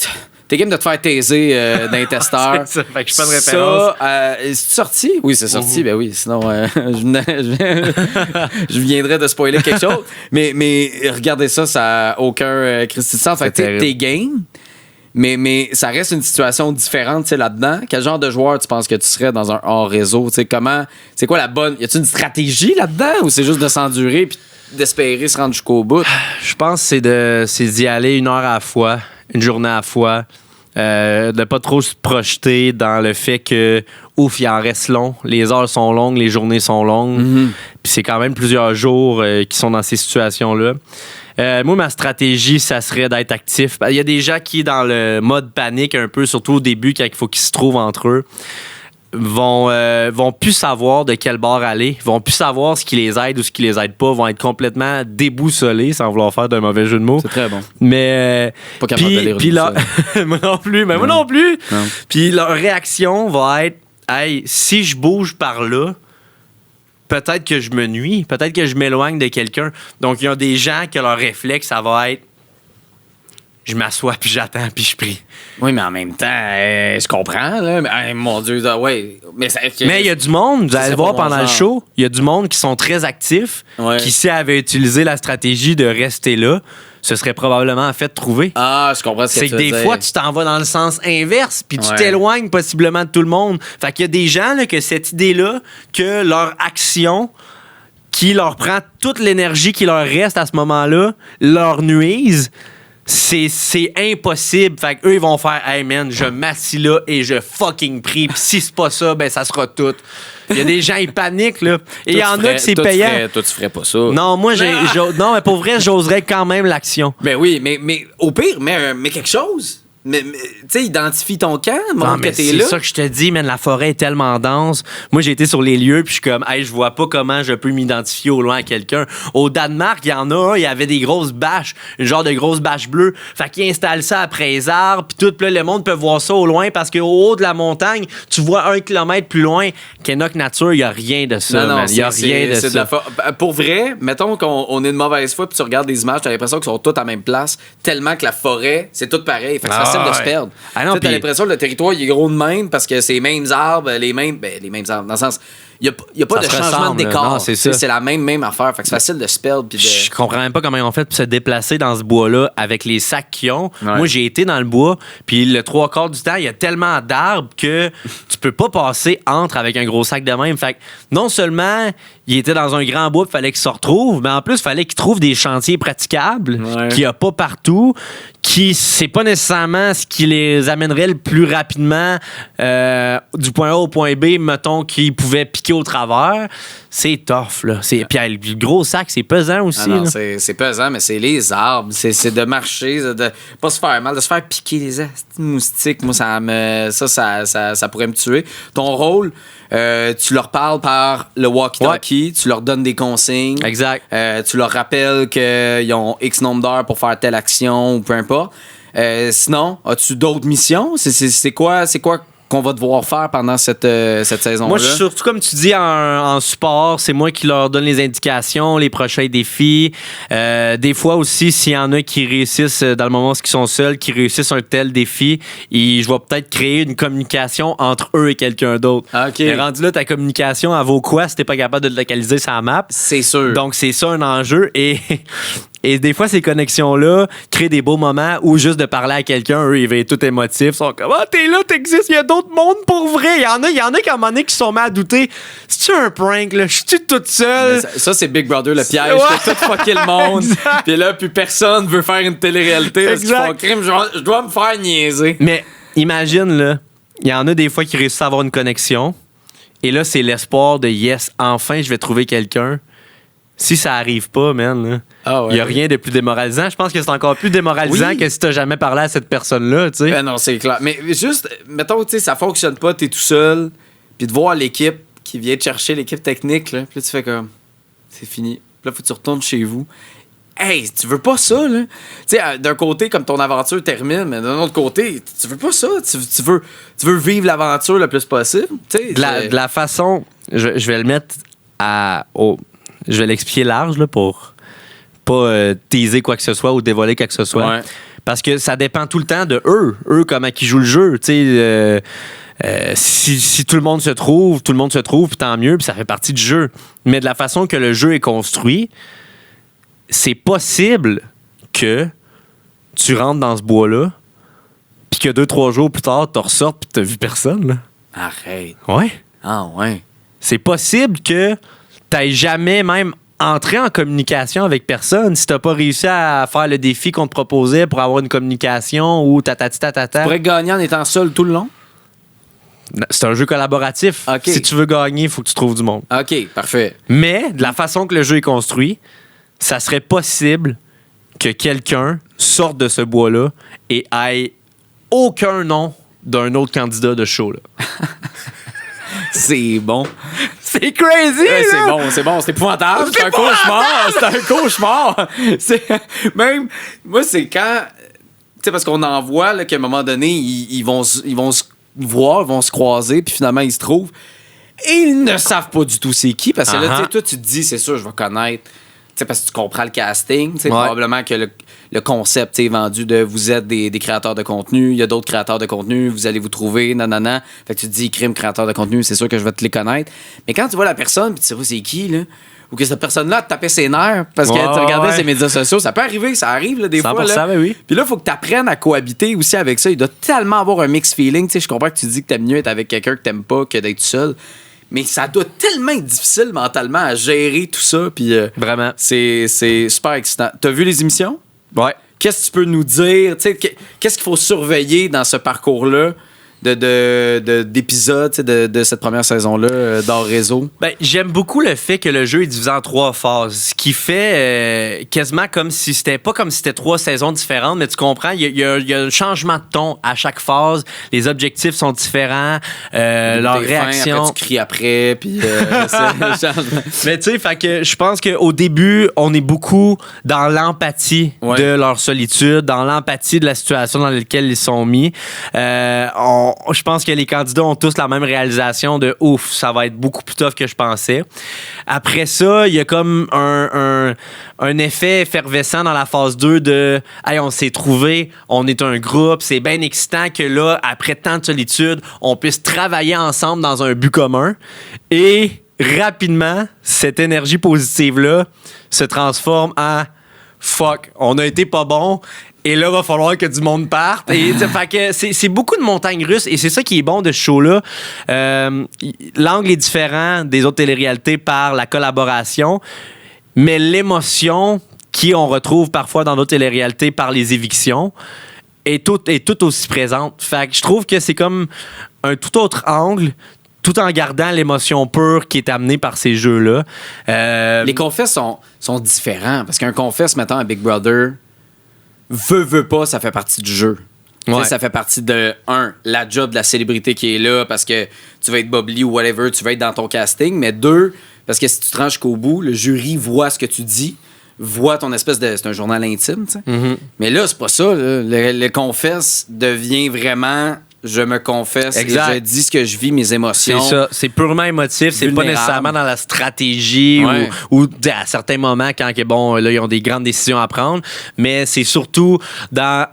[SPEAKER 1] T'es game de te faire taiser d'un testeur.
[SPEAKER 2] C'est ça, fait que je suis pas de référence.
[SPEAKER 1] Ça, c'est sorti? Oui, c'est sorti. Ben oui, sinon, je viendrais de spoiler quelque chose. Mais regardez ça n'a aucun Christy de sens. Fait que t'es game, mais ça reste une situation différente là-dedans. Quel genre de joueur tu penses que tu serais dans un hors-réseau? C'est quoi la bonne... Y a-tu une stratégie là-dedans ou c'est juste de s'endurer puis d'espérer se rendre jusqu'au bout?
[SPEAKER 2] Je pense que c'est d'y aller une heure à la fois. Une journée à la fois, de pas trop se projeter dans le fait que, ouf, il en reste long, les heures sont longues, les journées sont longues, puis c'est quand même plusieurs jours qui sont dans ces situations-là. Moi, ma stratégie, ça serait d'être actif. Il y a des gens qui, dans le mode panique un peu, surtout au début, quand il faut qu'ils se trouvent entre eux, vont plus savoir de quel bord aller, vont plus savoir ce qui les aide ou ce qui les aide pas, vont être complètement déboussolés sans vouloir faire d'un mauvais jeu de mots.
[SPEAKER 1] C'est très bon.
[SPEAKER 2] Mais
[SPEAKER 1] pas capable de lire
[SPEAKER 2] là, moi non plus, mais moi non plus. Puis leur réaction va être, hey, si je bouge par là, peut-être que je me nuis, peut-être que je m'éloigne de quelqu'un. Donc il y a des gens que leur réflexe, ça va être, je m'assois, puis j'attends, puis je prie.
[SPEAKER 1] Oui, mais en même temps, je comprends, là. Mais, mon Dieu, ouais. Mais
[SPEAKER 2] il y a du monde, vous allez le voir pendant le show, il y a du monde qui sont très actifs, qui, s'ils avaient utilisé la stratégie de rester là, ce serait probablement fait trouver.
[SPEAKER 1] Ah, je comprends ce que tu veux dire.
[SPEAKER 2] C'est que des fois, tu t'en vas dans le sens inverse, puis tu t'éloignes possiblement de tout le monde. Fait qu'il y a des gens, là, que cette idée-là, que leur action... qui leur prend toute l'énergie qui leur reste à ce moment-là, leur nuise... C'est impossible. Fait qu'eux, ils vont faire « Hey man, je m'assis là et je fucking prie. Puis si c'est pas ça, ben ça sera tout. » Il y a des gens, ils paniquent, là. Et il y en a que c'est payant.
[SPEAKER 1] Toi, tu ferais pas ça.
[SPEAKER 2] Non, moi, non, mais pour vrai, j'oserais quand même l'action.
[SPEAKER 1] Ben oui, mais au pire, mais quelque chose. Mais tu sais, identifie ton camp, montre que t'es là.
[SPEAKER 2] C'est ça que je te dis, man, la forêt est tellement dense. Moi, j'ai été sur les lieux, puis je suis comme, hey, je vois pas comment je peux m'identifier au loin à quelqu'un. Au Danemark, il y en a un, il y avait des grosses bâches, une genre de grosse bâche bleue. Fait qu'ils installent ça après les arbres, puis tout, puis là, le monde peut voir ça au loin, parce qu'au haut de la montagne, tu vois 1 kilomètre plus loin. Kenok Nature, il y a rien de ça, man. Il y a rien de ça.
[SPEAKER 1] Pour vrai, mettons qu'on est de mauvaise foi, puis tu regardes des images, t'as l'impression qu'ils sont tous à la même place, tellement que la forêt, c'est tout pareil. Fait que c'est facile de se perdre. Ah non, t'as l'impression que le territoire il est gros de même parce que c'est les mêmes arbres, les mêmes arbres. Dans le sens, il n'y a pas de changement de décor.
[SPEAKER 2] Non, c'est
[SPEAKER 1] la même affaire. Fait que c'est facile de se perdre.
[SPEAKER 2] Je comprends même pas comment ils ont fait pour se déplacer dans ce bois-là avec les sacs qu'ils ont. Ouais. Moi, j'ai été dans le bois, puis le 3/4 du temps, il y a tellement d'arbres que tu peux pas passer entre avec un gros sac de même. Fait que non seulement il était dans un grand bois, il fallait qu'il se retrouve, mais en plus, il fallait qu'il trouve des chantiers praticables qu'il n'y a pas partout, qui c'est pas nécessairement ce qui les amènerait le plus rapidement du point A au point B, mettons, qu'ils pouvaient piquer au travers. C'est tough, là. Puis le gros sac, c'est pesant aussi.
[SPEAKER 1] Ah non, c'est pesant, mais c'est les arbres. C'est de marcher, de pas se faire mal, de se faire piquer les moustiques. Moi, ça pourrait me tuer. Ton rôle, tu leur parles par le walkie-talkie, tu leur donnes des consignes.
[SPEAKER 2] Exact.
[SPEAKER 1] Tu leur rappelles qu'ils ont X nombre d'heures pour faire telle action ou peu importe. Sinon, as-tu d'autres missions? C'est quoi qu'on va devoir faire pendant cette saison-là?
[SPEAKER 2] Moi, je suis surtout, comme tu dis, en support. C'est moi qui leur donne les indications, les prochains défis. Des fois aussi, s'il y en a qui réussissent dans le moment où ils sont seuls, qui réussissent un tel défi, je vais peut-être créer une communication entre eux et quelqu'un d'autre.
[SPEAKER 1] OK.
[SPEAKER 2] Mais rendu là, ta communication, elle vaut quoi si t'es pas capable de le localiser sur la map?
[SPEAKER 1] C'est sûr.
[SPEAKER 2] Donc, c'est ça un enjeu. Et des fois, ces connexions-là créent des beaux moments où juste de parler à quelqu'un, eux, ils vont être tout émotifs. Ils sont comme, t'es là, t'existes, il y a d'autres mondes pour vrai. Il y en a qu'à un moment donné qui sont mis à douter. C'est-tu un prank, là? Je suis toute seule?
[SPEAKER 1] Ça, c'est Big Brother, le piège. Tout fucker le monde. Puis là, plus personne veut faire une télé-réalité. Exact. Crime, je dois me faire niaiser.
[SPEAKER 2] Mais imagine, là, il y en a des fois qui réussissent à avoir une connexion. Et là, c'est l'espoir de yes, enfin, je vais trouver quelqu'un. Si ça arrive pas, man, il n'y a rien de plus démoralisant. Je pense que c'est encore plus démoralisant que si t'as jamais parlé à cette personne-là, tu sais.
[SPEAKER 1] Ben non, c'est clair. Mais juste, mettons, tu sais, ça fonctionne pas, t'es tout seul, puis de voir l'équipe qui vient te chercher, l'équipe technique, là, puis là, tu fais comme, c'est fini. Puis là, faut que tu retournes chez vous. Hey, tu veux pas ça, là? Tu sais, d'un côté, comme ton aventure termine, mais d'un autre côté, tu veux pas ça. Tu veux vivre l'aventure le plus possible.
[SPEAKER 2] De la façon, je vais le mettre je vais l'expliquer large là, pour pas teaser quoi que ce soit ou dévoiler quoi que ce soit.
[SPEAKER 1] Ouais.
[SPEAKER 2] Parce que ça dépend tout le temps de eux comment ils jouent le jeu. Si tout le monde se trouve, puis tant mieux, puis ça fait partie du jeu. Mais de la façon que le jeu est construit, c'est possible que tu rentres dans ce bois-là, puis que 2-3 jours plus tard, tu ressortes puis t'as vu personne. Là.
[SPEAKER 1] Arrête.
[SPEAKER 2] Ouais.
[SPEAKER 1] Ah ouais.
[SPEAKER 2] C'est possible que t'aies jamais même entré en communication avec personne si t'as pas réussi à faire le défi qu'on te proposait pour avoir une communication ou tatati.
[SPEAKER 1] Tu pourrais gagner en étant seul tout le long?
[SPEAKER 2] C'est un jeu collaboratif.
[SPEAKER 1] Okay.
[SPEAKER 2] Si tu veux gagner, il faut que tu trouves du monde.
[SPEAKER 1] OK, parfait.
[SPEAKER 2] Mais de la façon que le jeu est construit, ça serait possible que quelqu'un sorte de ce bois-là et ait aucun nom d'un autre candidat de show. Là.
[SPEAKER 1] C'est bon.
[SPEAKER 2] C'est crazy, là!
[SPEAKER 1] C'est bon, c'est épouvantable. C'est un cauchemar. Même, moi, c'est quand... Tu sais, parce qu'on en voit là, qu'à un moment donné, ils vont se voir, ils vont se croiser, puis finalement, ils se trouvent. Et ils ne savent pas du tout c'est qui, parce que là, tu sais, toi, tu te dis, c'est sûr, je vais connaître... T'sais, parce que tu comprends le casting. Probablement que le concept est vendu de vous êtes des créateurs de contenu, il y a d'autres créateurs de contenu, vous allez vous trouver, nanana. Fait que tu te dis, crime, créateur de contenu, c'est sûr que je vais te les connaître. Mais quand tu vois la personne, puis tu sais pas c'est qui, là, ou que cette personne-là te tapait ses nerfs parce que tu regardais ses médias sociaux, ça peut arriver, ça arrive là, des fois. Là.
[SPEAKER 2] Oui.
[SPEAKER 1] Puis là, il faut que tu apprennes à cohabiter aussi avec ça. Il doit tellement avoir un mix feeling. Je comprends que tu dis que t'aimes mieux être avec quelqu'un que t'aimes pas que d'être seul. Mais ça doit tellement être difficile mentalement à gérer tout ça. Puis
[SPEAKER 2] vraiment.
[SPEAKER 1] C'est super excitant. T'as vu les émissions?
[SPEAKER 2] Ouais.
[SPEAKER 1] Qu'est-ce que tu peux nous dire? Qu'est-ce qu'il faut surveiller dans ce parcours-là d'épisodes de cette première saison-là d'Art Réseau?
[SPEAKER 2] Ben, j'aime beaucoup le fait que le jeu est divisé en 3 phases, ce qui fait quasiment comme si c'était pas comme si c'était 3 saisons différentes, mais tu comprends, il y a un changement de ton à chaque phase, les objectifs sont différents, leurs réactions.
[SPEAKER 1] Après, tu cries après, puis
[SPEAKER 2] mais tu sais, fait que je pense qu'au début, on est beaucoup dans l'empathie de leur solitude, dans l'empathie de la situation dans laquelle ils sont mis. Je pense que les candidats ont tous la même réalisation de ouf, ça va être beaucoup plus tough que je pensais. Après ça, il y a comme un effet effervescent dans la phase 2 de hey, on s'est trouvé, on est un groupe, c'est bien excitant que là, après tant de solitude, on puisse travailler ensemble dans un but commun. Et rapidement, cette énergie positive-là se transforme en fuck, on a été pas bon. Et là, il va falloir que du monde parte. Et, fait que c'est beaucoup de montagnes russes. Et c'est ça qui est bon de ce show-là. L'angle est différent des autres téléréalités par la collaboration. Mais l'émotion qu'on retrouve parfois dans d'autres téléréalités par les évictions est tout aussi présente. Fait que je trouve que c'est comme un tout autre angle, tout en gardant l'émotion pure qui est amenée par ces jeux-là.
[SPEAKER 1] Les confesses sont différents. Parce qu'un confesse, mettons, à Big Brother... veut pas, ça fait partie du jeu. Ouais. Ça fait partie de, la job de la célébrité qui est là parce que tu vas être Bob Lee ou whatever, tu vas être dans ton casting. Mais 2, parce que si tu te rends jusqu'au bout, le jury voit ce que tu dis, voit ton espèce de... C'est un journal intime, tu sais. Mm-hmm. Mais là, c'est pas ça. Là. Le confesse devient vraiment je me confesse,
[SPEAKER 2] exact.
[SPEAKER 1] Et je dis ce que je vis, mes émotions.
[SPEAKER 2] C'est ça. C'est purement émotif. C'est pas nécessairement dans la stratégie ou à certains moments quand là, ils ont des grandes décisions à prendre. Mais c'est surtout dans...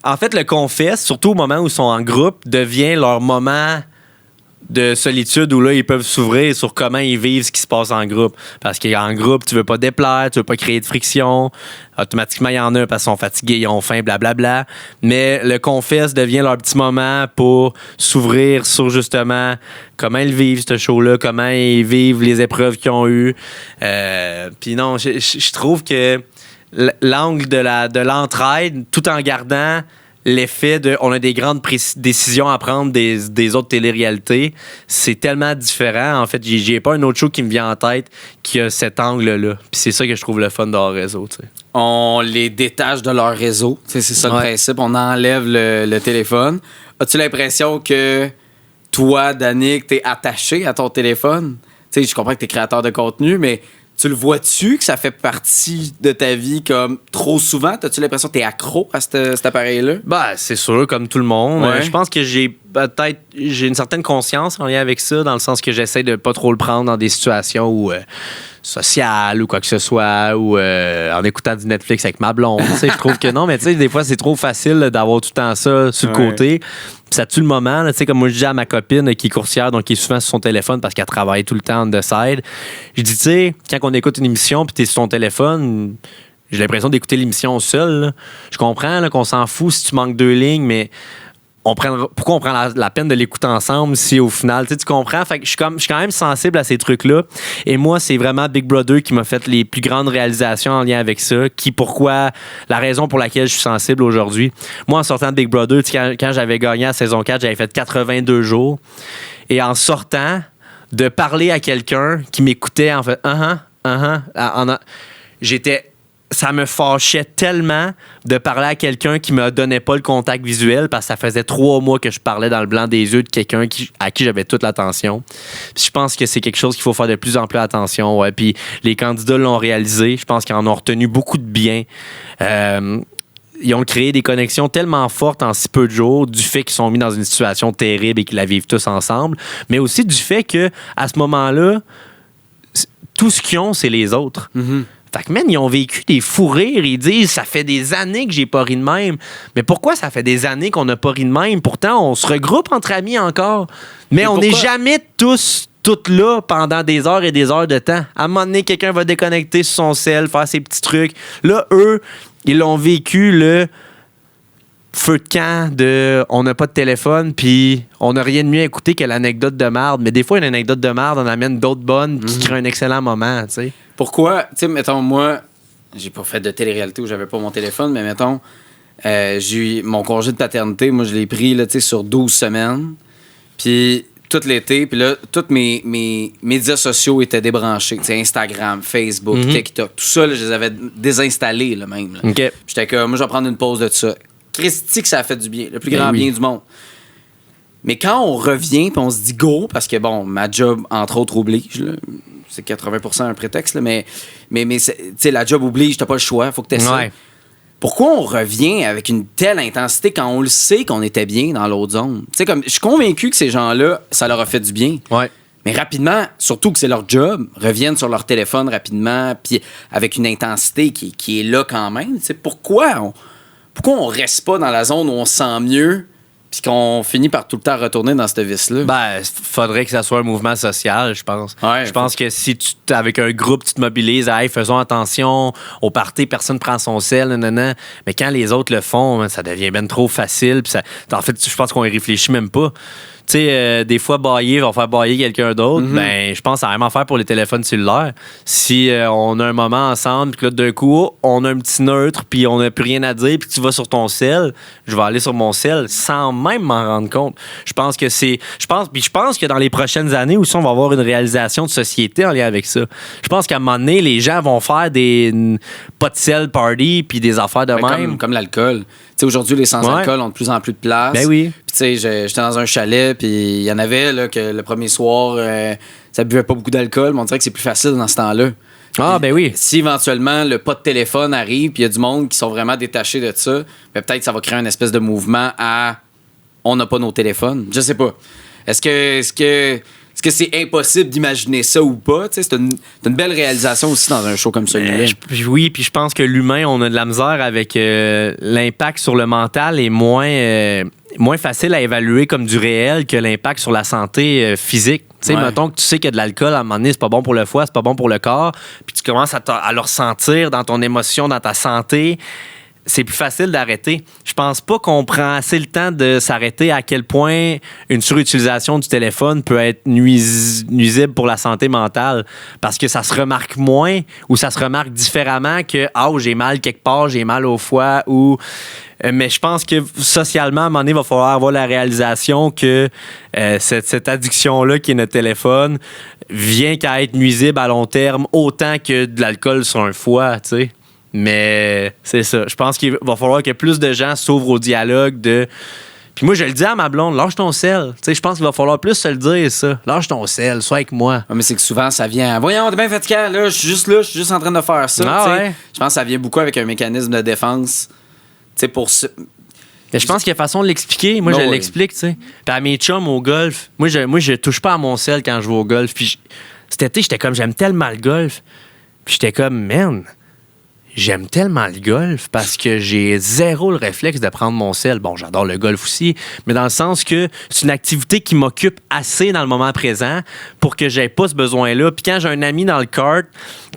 [SPEAKER 2] en fait, le confesse, surtout au moment où ils sont en groupe, devient leur moment de solitude où là, ils peuvent s'ouvrir sur comment ils vivent ce qui se passe en groupe. Parce qu'en groupe, tu veux pas déplaire, tu veux pas créer de friction. Automatiquement, il y en a parce qu'ils sont fatigués, ils ont faim, blablabla. Mais le confesse devient leur petit moment pour s'ouvrir sur justement comment ils vivent ce show-là, comment ils vivent les épreuves qu'ils ont eues. Puis non, je trouve que l'angle de l'entraide, tout en gardant l'effet de on a des grandes décisions à prendre des autres téléréalités, c'est tellement différent. En fait, j'ai pas un autre show qui me vient en tête qui a cet angle-là. Puis c'est ça que je trouve le fun de leur réseau. T'sais.
[SPEAKER 1] On les détache de leur réseau. T'sais, c'est ça le principe. On enlève le téléphone. As-tu l'impression que toi, Danick, t'es attaché à ton téléphone? T'sais, je comprends que t'es créateur de contenu, mais tu le vois-tu que ça fait partie de ta vie comme trop souvent? As-tu l'impression que t'es accro à cet appareil-là?
[SPEAKER 2] Ben, c'est sûr, comme tout le monde.
[SPEAKER 1] Ouais.
[SPEAKER 2] Je pense que j'ai une certaine conscience en lien avec ça, dans le sens que j'essaie de pas trop le prendre dans des situations où sociales ou quoi que ce soit, ou en écoutant du Netflix avec ma blonde. Je trouve que non, mais tu sais, des fois, c'est trop facile d'avoir tout le temps ça sur le côté. Puis ça tue le moment. Là, comme moi, je dis à ma copine qui est coursière, donc qui est souvent sur son téléphone parce qu'elle travaille tout le temps on the side. Je dis, tu sais, quand on écoute une émission puis t'es sur ton téléphone, j'ai l'impression d'écouter l'émission seul. Là. Je comprends là, qu'on s'en fout si tu manques 2 lignes, mais pourquoi on prend la peine de l'écouter ensemble si au final, tu comprends? Fait que je suis quand même sensible à ces trucs-là. Et moi, c'est vraiment Big Brother qui m'a fait les plus grandes réalisations en lien avec ça. La raison pour laquelle je suis sensible aujourd'hui. Moi, en sortant de Big Brother, quand j'avais gagné la saison 4, j'avais fait 82 jours. Et en sortant, de parler à quelqu'un qui m'écoutait, en fait, ça me fâchait tellement de parler à quelqu'un qui me donnait pas le contact visuel parce que ça faisait 3 mois que je parlais dans le blanc des yeux de quelqu'un à qui j'avais toute l'attention. Puis je pense que c'est quelque chose qu'il faut faire de plus en plus attention. Ouais. Puis les candidats l'ont réalisé. Je pense qu'ils en ont retenu beaucoup de bien. Ils ont créé des connexions tellement fortes en si peu de jours du fait qu'ils sont mis dans une situation terrible et qu'ils la vivent tous ensemble, mais aussi du fait que à ce moment-là, tout ce qu'ils ont, c'est les autres. Mm-hmm. Fait que, man, ils ont vécu des fous rires. Ils disent, ça fait des années que j'ai pas ri de même. Mais pourquoi ça fait des années qu'on n'a pas ri de même? Pourtant, on se regroupe entre amis encore. Mais on n'est jamais tous là pendant des heures et des heures de temps. À un moment donné, quelqu'un va déconnecter sur son cell, faire ses petits trucs. Là, eux, ils l'ont vécu, le feu de camp de on n'a pas de téléphone puis on n'a rien de mieux à écouter que l'anecdote de merde. Mais des fois, une anecdote de merde, on amène d'autres bonnes qui créent un excellent moment, tu sais.
[SPEAKER 1] Pourquoi? Tu sais, mettons, moi, j'ai pas fait de télé-réalité où j'avais pas mon téléphone, mais mettons, j'ai eu mon congé de paternité, moi, je l'ai pris, là, tu sais, sur 12 semaines. Puis tout l'été, puis là, tous mes médias sociaux étaient débranchés. Tu sais, Instagram, Facebook, TikTok, tout ça, là, je les avais désinstallés, là, même. Là.
[SPEAKER 2] Okay.
[SPEAKER 1] J'étais comme, moi, je vais prendre une pause de ça. Christy que ça a fait du bien, le plus grand bien du monde. Mais quand on revient puis on se dit go, parce que bon, ma job, entre autres, oblige, là, c'est 80% un prétexte, là, mais tu sais, la job oblige, t'as pas le choix, faut que t'aies ça. Pourquoi on revient avec une telle intensité quand on le sait qu'on était bien dans l'autre zone? Tu sais, comme, je suis convaincu que ces gens-là, ça leur a fait du bien. Ouais. Mais rapidement, surtout que c'est leur job, reviennent sur leur téléphone rapidement, puis avec une intensité qui est là quand même. Tu sais, pourquoi on reste pas dans la zone où on se sent mieux puis qu'on finit par tout le temps retourner dans cette vice-là?
[SPEAKER 2] Ben, faudrait que ça soit un mouvement social, je pense. Ouais, je pense que si avec un groupe, tu te mobilises, hey, faisons attention, au party, personne prend son sel, nanana. Mais quand les autres le font, ça devient ben trop facile. Pis en fait, je pense qu'on y réfléchit même pas. Tu sais, des fois, bailler va faire bailler quelqu'un d'autre. Ben, je pense que ça va vraiment faire pour les téléphones cellulaires. Si on a un moment ensemble, puis que là, d'un coup, on a un petit neutre, puis on n'a plus rien à dire, puis tu vas sur ton cell, je vais aller sur mon cell sans même m'en rendre compte. Je pense que dans les prochaines années aussi, on va avoir une réalisation de société en lien avec ça. Je pense qu'à un moment donné, les gens vont faire des pas de sel party, puis des affaires de même.
[SPEAKER 1] Comme l'alcool. Tu sais, aujourd'hui, les sans-alcool ont de plus en plus de place.
[SPEAKER 2] Ben oui.
[SPEAKER 1] Puis, tu sais, j'étais dans un chalet, puis il y en avait là, que le premier soir, ça buvait pas beaucoup d'alcool, mais on dirait que c'est plus facile dans ce temps-là.
[SPEAKER 2] Ah, ben oui.
[SPEAKER 1] Si éventuellement le pas de téléphone arrive, puis il y a du monde qui sont vraiment détachés de ça, ben peut-être que ça va créer une espèce de mouvement à on n'a pas nos téléphones. Je sais pas. Est-ce que c'est impossible d'imaginer ça ou pas? C'est une belle réalisation aussi dans un show comme celui-là.
[SPEAKER 2] Oui, puis je pense que l'humain, on a de la misère avec l'impact sur le mental est moins facile à évaluer comme du réel que l'impact sur la santé physique. Tu sais, mettons que tu sais qu'il y a de l'alcool, à un moment donné, c'est pas bon pour le foie, c'est pas bon pour le corps, puis tu commences à le ressentir dans ton émotion, dans ta santé. C'est plus facile d'arrêter. Je pense pas qu'on prend assez le temps de s'arrêter à quel point une surutilisation du téléphone peut être nuisible pour la santé mentale. Parce que ça se remarque moins ou ça se remarque différemment que j'ai mal quelque part, j'ai mal au foie ou... mais je pense que socialement, à un moment donné, il va falloir avoir la réalisation que cette addiction-là qui est notre téléphone vient qu'à être nuisible à long terme autant que de l'alcool sur un foie, tu sais. Mais c'est ça. Je pense qu'il va falloir que plus de gens s'ouvrent au dialogue de... Puis moi, je le dis à ma blonde, lâche ton sel. Tu sais, je pense qu'il va falloir plus se le dire, ça. Lâche ton sel, sois avec moi.
[SPEAKER 1] Ouais, mais c'est que souvent, ça vient... Voyons, t'es bien fatiguant, là, je suis juste en train de faire ça. Ouais. Je pense que ça vient beaucoup avec un mécanisme de défense. Tu sais, pour...
[SPEAKER 2] Mais je pense qu'il y a façon de l'expliquer. Moi, je l'explique, tu sais. Puis à mes chums au golf, moi, je touche pas à mon sel quand je vais au golf. Puis cet été, j'étais comme, j'aime tellement le golf. Puis j'étais comme, man... J'aime tellement le golf parce que j'ai zéro le réflexe de prendre mon sel. Bon, j'adore le golf aussi, mais dans le sens que c'est une activité qui m'occupe assez dans le moment présent pour que j'aie pas ce besoin-là. Puis quand j'ai un ami dans le kart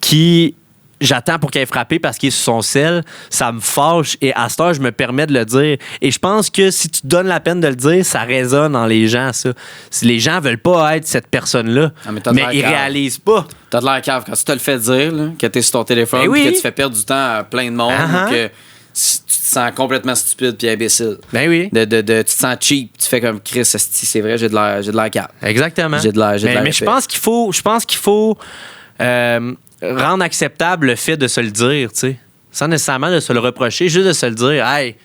[SPEAKER 2] qui... J'attends pour qu'il ait frappé parce qu'il est sur son sel, ça me fâche et à cette heure, je me permets de le dire. Et je pense que si tu te donnes la peine de le dire, ça résonne en les gens, ça. Si les gens veulent pas être cette personne-là, mais ils réalisent pas.
[SPEAKER 1] T'as de l'air cave quand tu te le fais dire, là, que t'es sur ton téléphone, que tu fais perdre du temps à plein de monde, que tu te sens complètement stupide puis imbécile.
[SPEAKER 2] Ben oui.
[SPEAKER 1] Tu te sens cheap, tu fais comme Chris, c'est vrai, j'ai de l'air cave.
[SPEAKER 2] Exactement.
[SPEAKER 1] J'ai de l'air
[SPEAKER 2] mais je pense qu'il faut rendre acceptable le fait de se le dire, tu sais. Sans nécessairement de se le reprocher, juste de se le dire, hey,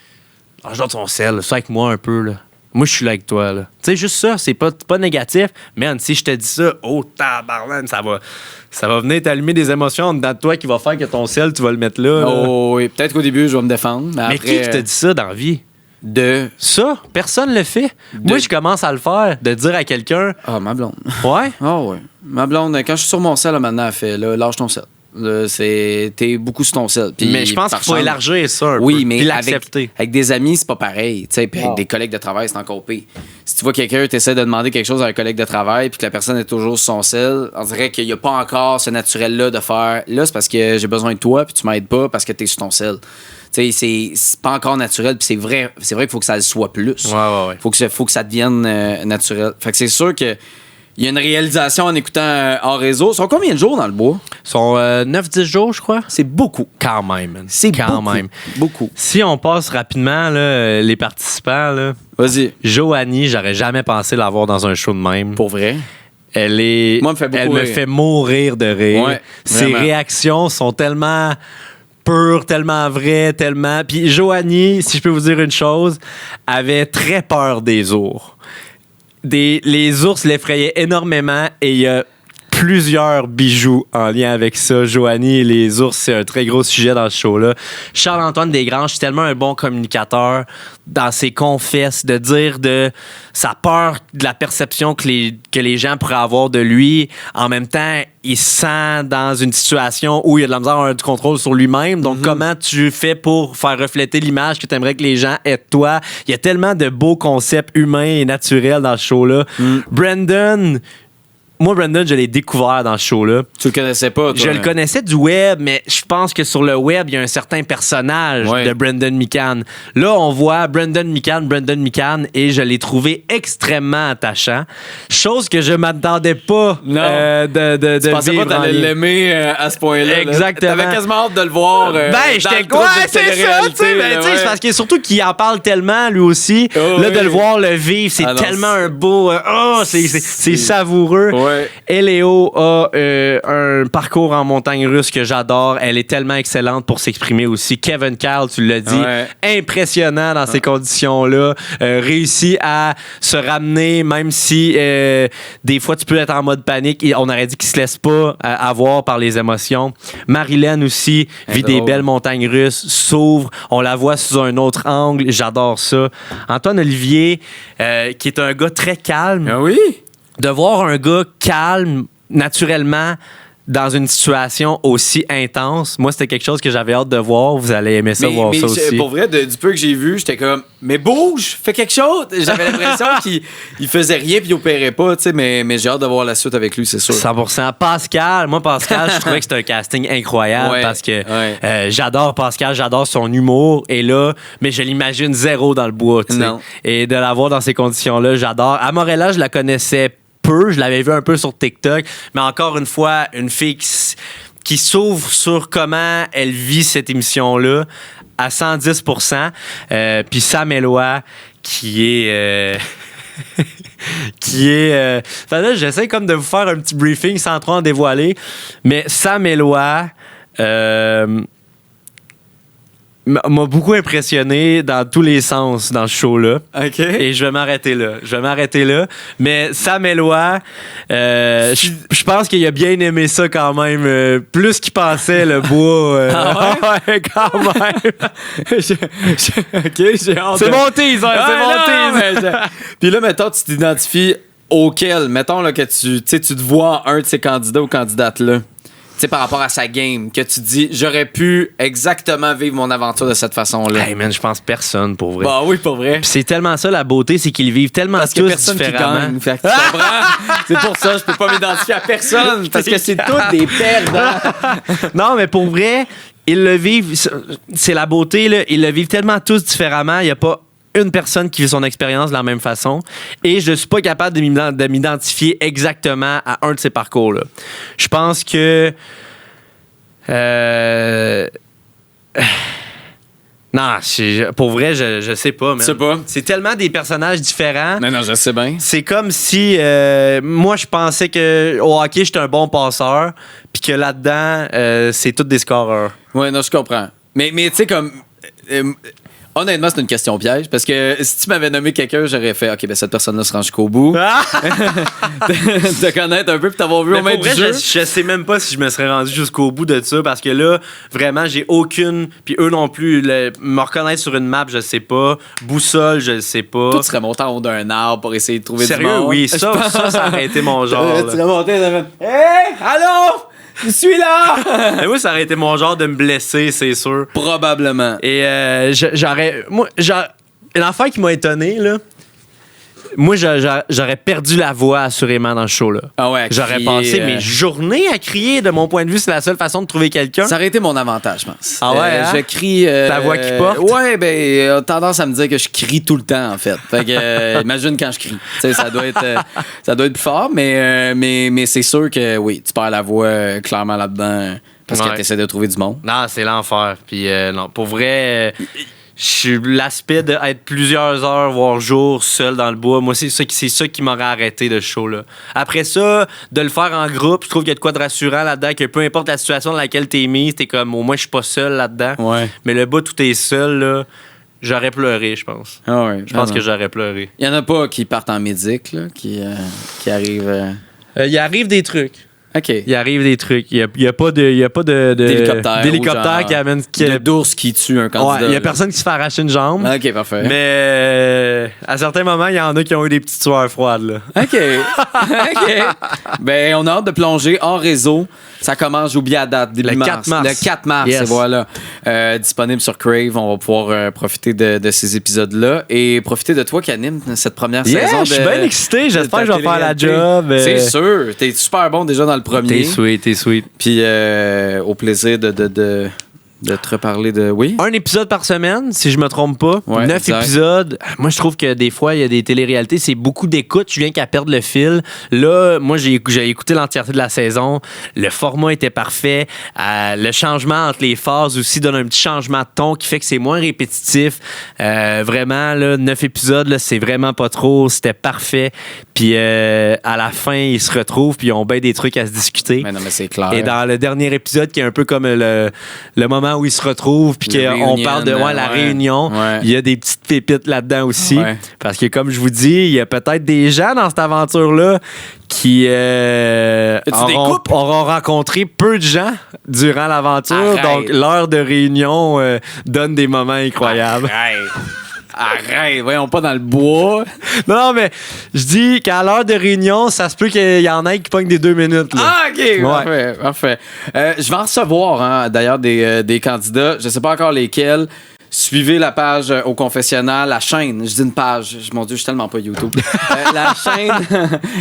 [SPEAKER 2] lâche ton sel, sois avec moi un peu, là. Moi, je suis là avec toi, là. Tu sais, juste ça, c'est pas négatif. Mais si je te dis ça, tabarnak, ça va venir t'allumer des émotions dedans de toi qui va faire que ton sel, tu vas le mettre là.
[SPEAKER 1] Oui, peut-être qu'au début, je vais me défendre. Mais après,
[SPEAKER 2] qui te dit ça dans la vie?
[SPEAKER 1] De
[SPEAKER 2] ça, personne le fait. Moi, je commence à le faire, de dire à quelqu'un...
[SPEAKER 1] Ah, ma blonde.
[SPEAKER 2] Ouais?
[SPEAKER 1] Ah, ouais. Ma blonde, quand je suis sur mon sel, là, maintenant, elle fait, là, lâche ton sel. Là, t'es beaucoup sur ton sel. Puis,
[SPEAKER 2] mais je pense qu'il faut élargir ça un peu.
[SPEAKER 1] Oui, mais
[SPEAKER 2] l'accepter.
[SPEAKER 1] Avec des amis, c'est pas pareil. Puis avec des collègues de travail, c'est encore pire. Si tu vois quelqu'un, tu essaies de demander quelque chose à un collègue de travail, puis que la personne est toujours sur son sel, on dirait qu'il n'y a pas encore ce naturel-là de faire. Là, c'est parce que j'ai besoin de toi, puis tu m'aides pas parce que t'es sur ton sel. Tu sais, c'est pas encore naturel, puis c'est vrai qu'il faut que ça le soit plus.
[SPEAKER 2] Ouais.
[SPEAKER 1] Faut que ça devienne naturel. Fait que c'est sûr que il y a une réalisation en écoutant hors réseau. Ils sont combien de jours dans le bois?
[SPEAKER 2] Ils sont 9-10 jours, je crois.
[SPEAKER 1] C'est beaucoup.
[SPEAKER 2] Quand même.
[SPEAKER 1] C'est quand même. Beaucoup.
[SPEAKER 2] Si on passe rapidement, là, les participants, là,
[SPEAKER 1] vas-y.
[SPEAKER 2] Joanie, j'aurais jamais pensé l'avoir dans un show de même.
[SPEAKER 1] Pour vrai?
[SPEAKER 2] Elle me fait mourir de rire.
[SPEAKER 1] Ouais,
[SPEAKER 2] ses réactions sont tellement pures, tellement vraies, tellement... Puis Joanie, si je peux vous dire une chose, avait très peur des ours. Les ours l'effrayaient énormément et il y a plusieurs bijoux en lien avec ça. Joanie et les ours, c'est un très gros sujet dans ce show-là. Charles-Antoine Desgranges, c'est tellement un bon communicateur dans ses confesses, de dire de sa peur de la perception que les gens pourraient avoir de lui. En même temps, il se sent dans une situation où il y a de la misère à avoir du contrôle sur lui-même. Donc, comment tu fais pour faire refléter l'image que tu aimerais que les gens aient de toi? Il y a tellement de beaux concepts humains et naturels dans ce show-là. Brandon, je l'ai découvert dans ce show-là.
[SPEAKER 1] Tu le connaissais pas, toi?
[SPEAKER 2] Je le connaissais du web, mais je pense que sur le web, il y a un certain personnage de Brendan McCann. Là, on voit Brendan McCann, et je l'ai trouvé extrêmement attachant. Chose que je m'attendais pas de
[SPEAKER 1] tu pensais
[SPEAKER 2] vivre
[SPEAKER 1] pas que t'allais l'aimer à ce point-là.
[SPEAKER 2] Exactement.
[SPEAKER 1] T'avais quasiment hâte de le voir.
[SPEAKER 2] J'étais quoi? C'est ça, tu sais. C'est parce que surtout qu'il en parle tellement, lui aussi. De le voir le vivre, c'est tellement un beau... c'est savoureux.
[SPEAKER 1] Ouais.
[SPEAKER 2] Eléo a un parcours en montagne russe que j'adore. Elle est tellement excellente pour s'exprimer aussi. Kevin Kyle, tu l'as dit, impressionnant dans ces conditions-là. Réussi à se ramener, même si des fois tu peux être en mode panique. Et on aurait dit qu'il se laisse pas avoir par les émotions. Marilyn aussi vit des belles montagnes russes, s'ouvre. On la voit sous un autre angle. J'adore ça. Antoine Olivier, qui est un gars très calme.
[SPEAKER 1] Ah oui?
[SPEAKER 2] De voir un gars calme, naturellement, dans une situation aussi intense, moi, c'était quelque chose que j'avais hâte de voir. Vous allez aimer ça, voir ça aussi.
[SPEAKER 1] Pour vrai, du peu que j'ai vu, j'étais comme, mais bouge, fais quelque chose. J'avais l'impression qu'il faisait rien puis il opérait pas, tu sais, mais j'ai hâte de voir la suite avec lui, c'est sûr.
[SPEAKER 2] 100%. Pascal, je trouvais que c'était un casting incroyable parce que j'adore Pascal, j'adore son humour. Et là, mais je l'imagine zéro dans le bois, tu sais. Et de la voir dans ces conditions-là, j'adore. Amorella, je la connaissais peu, je l'avais vu un peu sur TikTok, mais encore une fois, une fille qui s'ouvre sur comment elle vit cette émission-là à 110%. Puis Sam Eloi, qui est... là, j'essaie comme de vous faire un petit briefing sans trop en dévoiler, mais Sam Eloi... m'a beaucoup impressionné dans tous les sens dans ce show-là.
[SPEAKER 1] OK.
[SPEAKER 2] Et je vais m'arrêter là. Mais Sam Eloi, je pense qu'il a bien aimé ça quand même. Plus qu'il pensait, le bois. Ouais, quand même.
[SPEAKER 1] OK, j'ai hâte.
[SPEAKER 2] C'est mon teaser, c'est mon teaser.
[SPEAKER 1] Puis là, mettons, tu t'identifies auquel? Mettons là, que tu te vois un de ces candidats ou candidates-là. Tu sais, par rapport à sa game, que tu dis, j'aurais pu exactement vivre mon aventure de cette façon-là.
[SPEAKER 2] Hey man, je pense personne, pour vrai.
[SPEAKER 1] Bah oui, pour vrai.
[SPEAKER 2] Puis c'est tellement ça, la beauté, c'est qu'ils vivent tellement
[SPEAKER 1] parce
[SPEAKER 2] tous
[SPEAKER 1] que personne
[SPEAKER 2] différemment.
[SPEAKER 1] Qui gagne, fait que tu comprends? C'est pour ça, je peux pas m'identifier à personne, parce que c'est tous des perdants.
[SPEAKER 2] Non, mais pour vrai, ils le vivent, c'est la beauté, là, ils le vivent tellement tous différemment, il n'y a pas une personne qui vit son expérience de la même façon. Et je suis pas capable de m'identifier exactement à un de ces parcours-là. Je pense que... Non, pour vrai, je sais pas.
[SPEAKER 1] Tu sais pas?
[SPEAKER 2] C'est tellement des personnages différents.
[SPEAKER 1] Non, je sais bien.
[SPEAKER 2] C'est comme si moi, je pensais que au hockey, j'étais un bon passeur, puis que là-dedans, c'est tous des scoreurs.
[SPEAKER 1] Ouais, non, je comprends. Mais tu sais, comme... honnêtement, c'est une question piège parce que si tu m'avais nommé quelqu'un, j'aurais fait OK, ben cette personne-là se rend jusqu'au bout. Te connaître un peu puis t'avoir vu au moins du jeu.
[SPEAKER 2] Je sais même pas si je me serais rendu jusqu'au bout de ça parce que là, vraiment, j'ai aucune. Puis eux non plus. Me reconnaître sur une map, je sais pas. Boussole, je sais pas.
[SPEAKER 1] Toi, tu serais monté en haut d'un arbre pour essayer de trouver du monde.
[SPEAKER 2] Sérieux, oui. Ça aurait été mon genre.
[SPEAKER 1] Tu serais monté et t'aurais fait Hey, allô? Je suis là!
[SPEAKER 2] Mais moi, ça aurait été mon genre de me blesser, c'est sûr.
[SPEAKER 1] Probablement.
[SPEAKER 2] Et l'affaire qui m'a étonné, là, moi, j'aurais perdu la voix assurément dans ce show-là.
[SPEAKER 1] Ah ouais,
[SPEAKER 2] j'aurais passé mes journées à crier. De mon point de vue, c'est la seule façon de trouver quelqu'un.
[SPEAKER 1] Ça aurait été mon avantage, je pense.
[SPEAKER 2] Ah ouais,
[SPEAKER 1] Je crie...
[SPEAKER 2] ta voix qui porte?
[SPEAKER 1] Ouais, ben, tendance à me dire que je crie tout le temps, en fait. Fait que, imagine quand je crie. Tu sais, ça doit être plus fort, mais c'est sûr que, oui, tu perds la voix clairement là-dedans parce que tu essaies de trouver du monde.
[SPEAKER 2] Non, c'est l'enfer. Puis, non, pour vrai... l'aspect d'être plusieurs heures, voire jours, seul dans le bois, moi, c'est ça qui m'aurait arrêté de ce show-là. Après ça, de le faire en groupe, je trouve qu'il y a de quoi de rassurant là-dedans, que peu importe la situation dans laquelle t'es mis, t'es comme, au moins, je suis pas seul là-dedans.
[SPEAKER 1] Ouais.
[SPEAKER 2] Mais le bout où t'es seul, là, j'aurais pleuré, je pense.
[SPEAKER 1] Ah ouais,
[SPEAKER 2] je pense que j'aurais pleuré.
[SPEAKER 1] Il y en a pas qui partent en médic, là, qui arrivent...
[SPEAKER 2] Il arrive des trucs.
[SPEAKER 1] OK.
[SPEAKER 2] Il arrive des trucs. Il y a pas de d'hélicoptère qui amène...
[SPEAKER 1] d'ours qui tue un candidat.
[SPEAKER 2] Ouais, il y a personne qui se fait arracher une jambe.
[SPEAKER 1] OK, parfait.
[SPEAKER 2] Mais à certains moments, il y en a qui ont eu des petites sueurs froides, là.
[SPEAKER 1] OK. Ben, on a hâte de plonger hors réseau. Ça commence, j'oublie la date, début mars. Le 4 mars,
[SPEAKER 2] yes.
[SPEAKER 1] Et voilà. Disponible sur Crave. On va pouvoir profiter de ces épisodes-là et profiter de toi qui anime cette première saison.
[SPEAKER 2] Je suis bien excité. J'espère que je vais faire la job.
[SPEAKER 1] C'est sûr. T'es super bon déjà dans le premier.
[SPEAKER 2] T'es sweet.
[SPEAKER 1] Puis au plaisir de de te reparler de... Oui?
[SPEAKER 2] Un épisode par semaine, si je me trompe pas.
[SPEAKER 1] Ouais,
[SPEAKER 2] 9
[SPEAKER 1] exact.
[SPEAKER 2] épisodes. Moi, je trouve que des fois, il y a des téléréalités, c'est beaucoup d'écoute. Tu viens qu'à perdre le fil. Là, moi, j'ai écouté l'entièreté de la saison. Le format était parfait. Le changement entre les phases aussi donne un petit changement de ton qui fait que c'est moins répétitif. Vraiment, là, 9 épisodes, là, c'est vraiment pas trop. C'était parfait. Puis à la fin, ils se retrouvent puis ils ont bien des trucs à se discuter.
[SPEAKER 1] Mais non, mais c'est clair.
[SPEAKER 2] Et dans le dernier épisode, qui est un peu comme le moment où ils se retrouvent, puis qu'on parle de la réunion, il y a des petites pépites là-dedans aussi. Ouais. Parce que, comme je vous dis, il y a peut-être des gens dans cette aventure-là qui auront rencontré peu de gens durant l'aventure. Donc, l'heure de réunion donne des moments incroyables.
[SPEAKER 1] Arrête, voyons pas dans le bois.
[SPEAKER 2] Non, mais je dis qu'à l'heure de réunion, ça se peut qu'il y en ait qui pognent des 2 minutes. Là.
[SPEAKER 1] Ah, OK, ouais. Parfait. Je vais en recevoir, d'ailleurs, des candidats. Je sais pas encore lesquels. Suivez la page au confessionnal, la chaîne. Je dis une page. Mon Dieu, je suis tellement pas YouTube.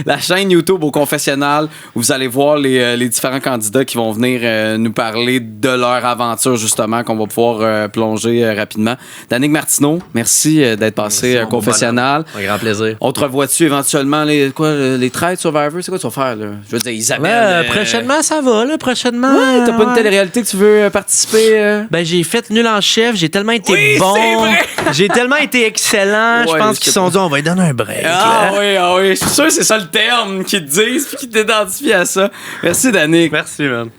[SPEAKER 1] La chaîne YouTube au confessionnal où vous allez voir les différents candidats qui vont venir nous parler de leur aventure, justement, qu'on va pouvoir plonger rapidement. Danick Martineau, merci d'être passé au confessionnal.
[SPEAKER 2] Un grand plaisir.
[SPEAKER 1] On te revoit-tu éventuellement les trades Survivor? C'est quoi tu vas faire, là? Je veux dire, Isabelle.
[SPEAKER 2] Prochainement, ça va, là. Prochainement.
[SPEAKER 1] Ouais, t'as pas une télé-réalité que tu veux participer?
[SPEAKER 2] Ben, j'ai fait Nul en chef. J'ai tellement été bon. J'ai tellement été excellent. Je pense qu'ils se sont dit, on va lui donner un break.
[SPEAKER 1] Ah oui. Je suis sûr que c'est ça le terme qu'ils te disent puis qu'ils t'identifient à ça. Merci, Danick.
[SPEAKER 2] Merci, man.